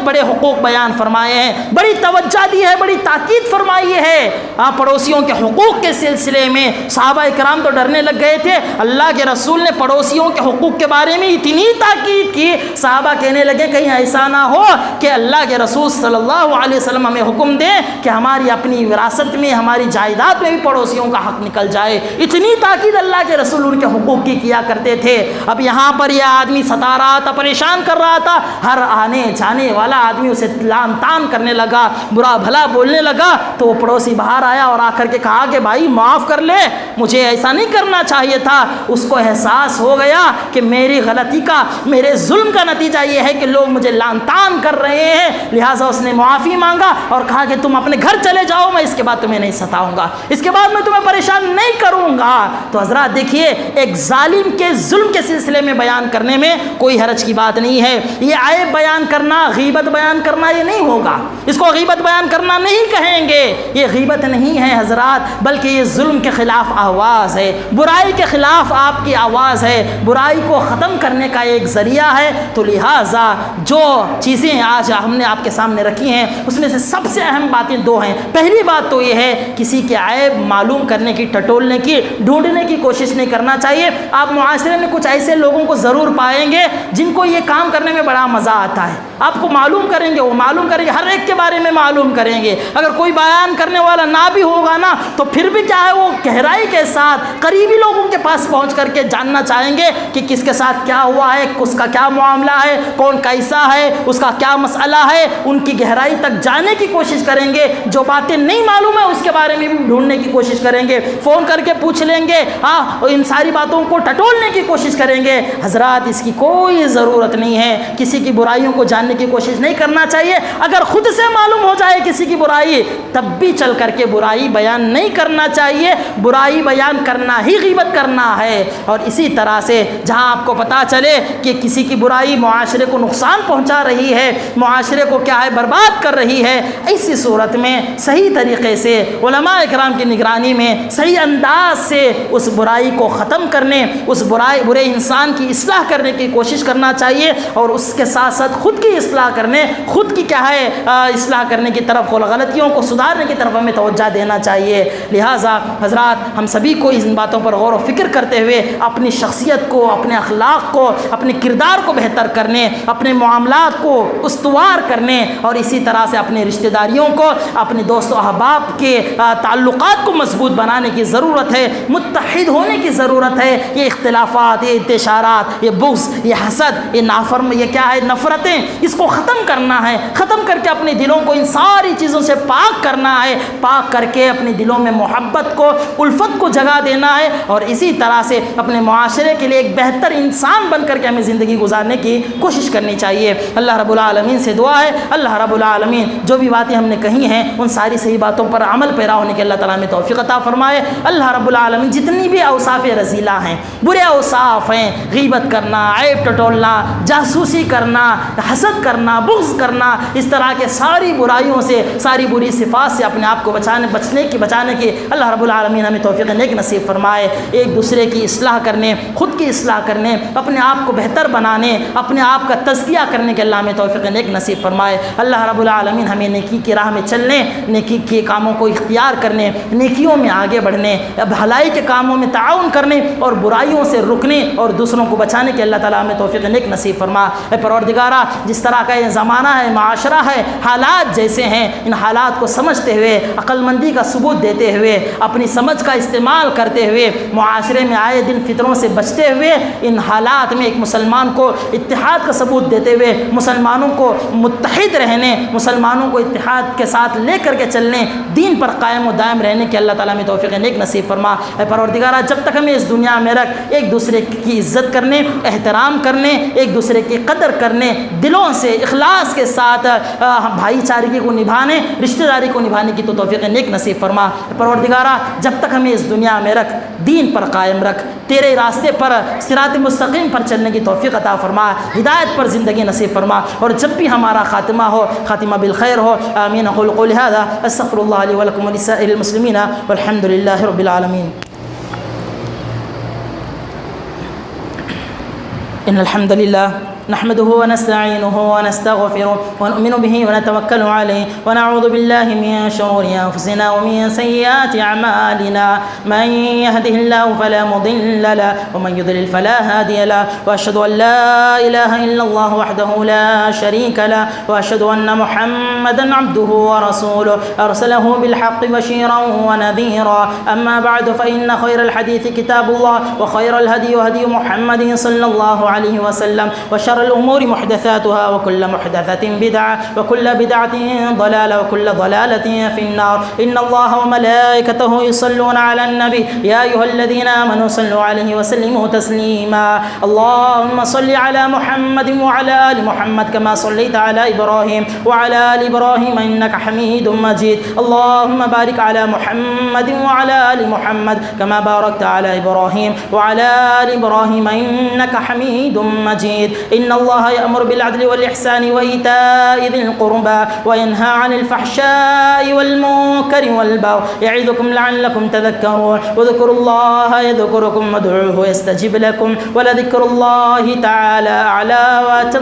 بڑے حقوق بیان فرمائے ہیں، بڑی توجہ دی ہے، بڑی تاکید فرمائی ہے۔ پڑوسیوں کے حقوق کے سلسلے میں صحابہ کرام تو ڈرنے لگ گئے تھے، اللہ کے رسول نے پڑوسیوں کے حقوق کے بارے میں اتنی تاکید کی، صحابہ کہنے لگے کہیں ایسا نہ ہو کہ اللہ کے رسول صلی اللہ علیہ وسلم ہمیں حکم دے کہ ہماری اپنی وراثت میں، ہماری جائیداد میں بھی پڑوسیوں کا حق نکل جائے۔ اتنی تاکید اللہ کے رسول ان کے حقوق کی کیا کرتے تھے۔ اب یہاں پر یہ آدمی ستا رہا تھا، پریشان کر رہا تھا، ہر آنے جانے والا آدمی اسے لان تان کرنے لگا، برا بھلا بولنے لگا۔ تو وہ پڑوسی باہر آیا اور آ کر کے کہا کہ بھائی معاف کر لے، مجھے ایسا نہیں کرنا چاہیے تھا۔ اس کو احساس ہو گیا کہ میری غلطی کا، میرے ظلم کا نتیجہ یہ ہے کہ لوگ مجھے لان تان کر رہے ہیں، لہٰذا اس نے معافی مانگا اور کہا کہ تم اپنے گھر چلے جاؤ، میں اس کے بعد تمہیں نہیں ستاؤں گا، اس کے بعد میں تمہیں پریشان نہیں کروں گا۔ تو حضرات دیکھیے، ایک ظالم کے ظلم کے سلسلے میں بیان کرنے میں کوئی حرج کی بات نہیں ہے۔ یہ عیب بیان کرنا، غیبت بیان کرنا یہ نہیں ہوگا، اس کو غیبت بیان کرنا نہیں کہیں گے، یہ غیبت نہیں ہے حضرات، بلکہ یہ ظلم کے خلاف آواز ہے، برائی کے خلاف آپ کی آواز ہے، برائی کو ختم کرنے کا ایک ذریعہ ہے۔ تو لہٰذا جو چیزیں آج ہم نے آپ کے سامنے رکھی ہیں اس میں سے سب سے اہم باتیں دو ہیں۔ پہلی بات تو یہ ہے کسی کے عیب معلوم کرنے کی، ٹٹولنے کی، ڈھونڈنے کی کوشش نہیں کرنا چاہیے۔ آپ معاشرے میں کچھ ایسے لوگوں کو ضرور پائیں گے جن کو یہ کام کرنے میں بڑا مزہ آتا ہے، آپ کو معلوم کریں گے، وہ معلوم کریں گے، ہر ایک کے بارے میں معلوم کریں گے۔ اگر کوئی بیان کرنے والا نہ بھی ہوگا نا تو پھر بھی کیا ہے، وہ گہرائی کے ساتھ قریبی لوگوں کے پاس پہنچ کر کے جاننا چاہیں گے کہ کس کے ساتھ کیا ہوا ہے، اس کا کیا معاملہ ہے، کون کیسا ہے، اس کا کیا مسئلہ ہے، ان کی گہرائی تک جانے کی کوشش کریں گے۔ جو باتیں نہیں معلوم ہے اس کے بارے میں بھی ڈھونڈنے کی کوشش کریں گے، فون کر کے پوچھ لیں گے، ان ساری باتوں کو ٹٹولنے کی کوشش کریں گے۔ حضرات اس کی کوئی ضرورت نہیں ہے، کسی کی برائیوں کو جاننے کی کوشش نہیں کرنا چاہیے۔ اگر خود سے معلوم ہو جائے کسی کی برائی تب بھی چل کر کے برائی بیان نہیں کرنا چاہیے، برائی بیان کرنا ہی غیبت کرنا ہے۔ اور اسی طرح سے جہاں آپ کو پتہ چلے کہ کسی کی برائی معاشرے کو نقصان پہنچا رہی ہے، معاشرے کو کیا ہے برباد کر رہی ہے، ایسی صورت میں صحیح طریقے سے علماء اکرام کی نگرانی میں صحیح انداز سے اس برائی کو ختم کرنے، اس برے انسان کی اصلاح کرنے کی کوشش کرنا چاہیے، اور اس کے ساتھ ساتھ خود کی اصلاح کرنے، خود کی کیا ہے اصلاح کرنے کی طرف، غلطیوں کو سدھارنے کی طرف ہمیں توجہ دینا چاہیے۔ لہٰذا حضرات ہم سبھی کو ان باتوں پر غور و فکر کرتے ہوئے اپنی شخصیت کو، اپنے اخلاق کو، اپنے کردار کو بہتر کرنے، اپنے معاملات کو استوار کرنے، اور اسی طرح سے اپنے رشتہ داریوں کو، اپنے دوست و احباب کے تعلقات کو مضبوط بنانے کی ضرورت ہے، متحد ہونے کی ضرورت ہے۔ یہ اختلافات، یہ انتشارات، یہ بغض، یہ حسد، یہ یہ کیا ہے نفرتیں، اس کو ختم کرنا ہے، ختم کر کے اپنے دلوں کو ان ساری چیزوں سے پاک کرنا ہے، پاک کر کے اپنے دلوں میں محبت کو، الفت کو جگہ دینا ہے، اور اسی طرح سے اپنے معاشرے کے لیے ایک بہتر انسان بن کر کے ہمیں زندگی گزارنے کی کوشش کرنی چاہیے۔ اللہ رب العالمین سے دعا ہے، اللہ رب العالمین جو بھی باتیں ہم نے کہی بتائی ہیں ان ساری صحیح باتوں پر عمل پیرا ہونے کے اللہ تعالیٰ میں توفیق عطا فرمائے۔ اللہ رب العالمین جتنی بھی اوصاف رذیلہ ہیں، برے اوصاف ہیں، غیبت کرنا، عیب ٹٹولنا، جاسوسی کرنا، حسد کرنا، بغض کرنا، اس طرح کے ساری برائیوں سے، ساری بری صفات سے اپنے آپ کو بچانے کی اللہ رب العالمین ہمیں توفیق نیک نصیب فرمائے۔ ایک دوسرے کی اصلاح کرنے، خود کی اصلاح کرنے، اپنے آپ کو بہتر بنانے، اپنے آپ کا تزکیہ کرنے کے اللہ ہمیں توفیق نیک نصیب فرمائے۔ اللہ رب العالمین ہمیں نیکی کی راہ میں چلنے، نیکی کے کاموں کو اختیار کرنے، نیکیوں میں آگے بڑھنے، بھلائی کے کاموں میں تعاون کرنے اور برائیوں سے رکنے اور دوسروں کو بچانے کے اللہ تعالیٰ ہمیں توفیق نیک نصیب فرما۔ اے پروردگارہ، جس طرح کا یہ زمانہ ہے، معاشرہ ہے، حالات جیسے ہیں، ان حالات کو سمجھتے ہوئے، عقل مندی کا ثبوت دیتے ہوئے، اپنی سمجھ کا استعمال کرتے ہوئے، معاشرے میں آئے دن فتنوں سے بچتے ہوئے، ان حالات میں ایک مسلمان کو اتحاد کا ثبوت دیتے ہوئے، مسلمانوں کو متحد رہنے، مسلمانوں کو اتحاد کے ساتھ لے کر کے چلنے، دین پر قائم و دائم رہنے کے اللہ تعالیٰ میں توفیق نیک نصیب فرما۔ اے پروردگارہ، جب تک ہمیں اس دنیا میں رکھ، ایک دوسرے کی عزت کرنے، احترام کرنے، ایک دوسرے کی قدر کرنے، دلوں سے اخلاص کے ساتھ بھائی چارگی کو نبھانے، رشتہ داری کو نبھانے کی تو توفیق نیک نصیب فرما۔ اے پروردگارہ، جب تک ہمیں اس دنیا میں رکھ، دین پر قائم رکھ، تیرے راستے پر، صراط مستقیم پر چلنے کی توفیق عطا فرما، ہدایت پر زندگی نصیب فرما، اور جب بھی ہمارا خاتمہ ہو، خاتمہ بالخیر ہو۔ آمین۔ اقول قولی ھذا استغفر اللہ لی ولکم ولسائر المسلمین والحمد للہ رب العالمین۔ ان الحمد للہ نحمده ونستعينه ونستغفره ونؤمن به ونتوكل عليه ونعوذ بالله من شرور أنفسنا ومن سيئات أعمالنا، من يهده الله فلا مضل له ومن يضلل فلا هادي له، وأشهد أن لا إله إلا الله وحده لا شريك له، وأشهد أن محمدا عبده ورسوله أرسله بالحق بشيرا ونذيرا، أما بعد فإن خير الحديث كتاب الله، وخير الهدي هدي محمد صلى الله عليه وسلم، وشر الأمور محدثاتها، وكل محدثة بدعة، وكل بدعة ضلالة، وكل ضلالة في النار۔ إن الله وملائكته يصلون على النبي، يا أيها الذين آمنوا صلوا عليه وسلموا تسليما۔ اللهم صل على محمد وعلى آل محمد كما صليت على إبراهيم وعلى آل إبراهيم إنك حميد مجيد۔ اللهم بارك على محمد وعلى آل محمد كما باركت على إبراهيم وعلى آل إبراهيم إنك حميد مجيد۔ إن الله يأمر بالعدل والإحسان وإيتاء ذي القربى وينهى عن الفحشاء والمنكر والبغي، يعظكم لعلكم تذكرون، واذكروا الله يذكركم وادعوه يستجب لكم، ولذكر الله تعالى أعلى وأتم۔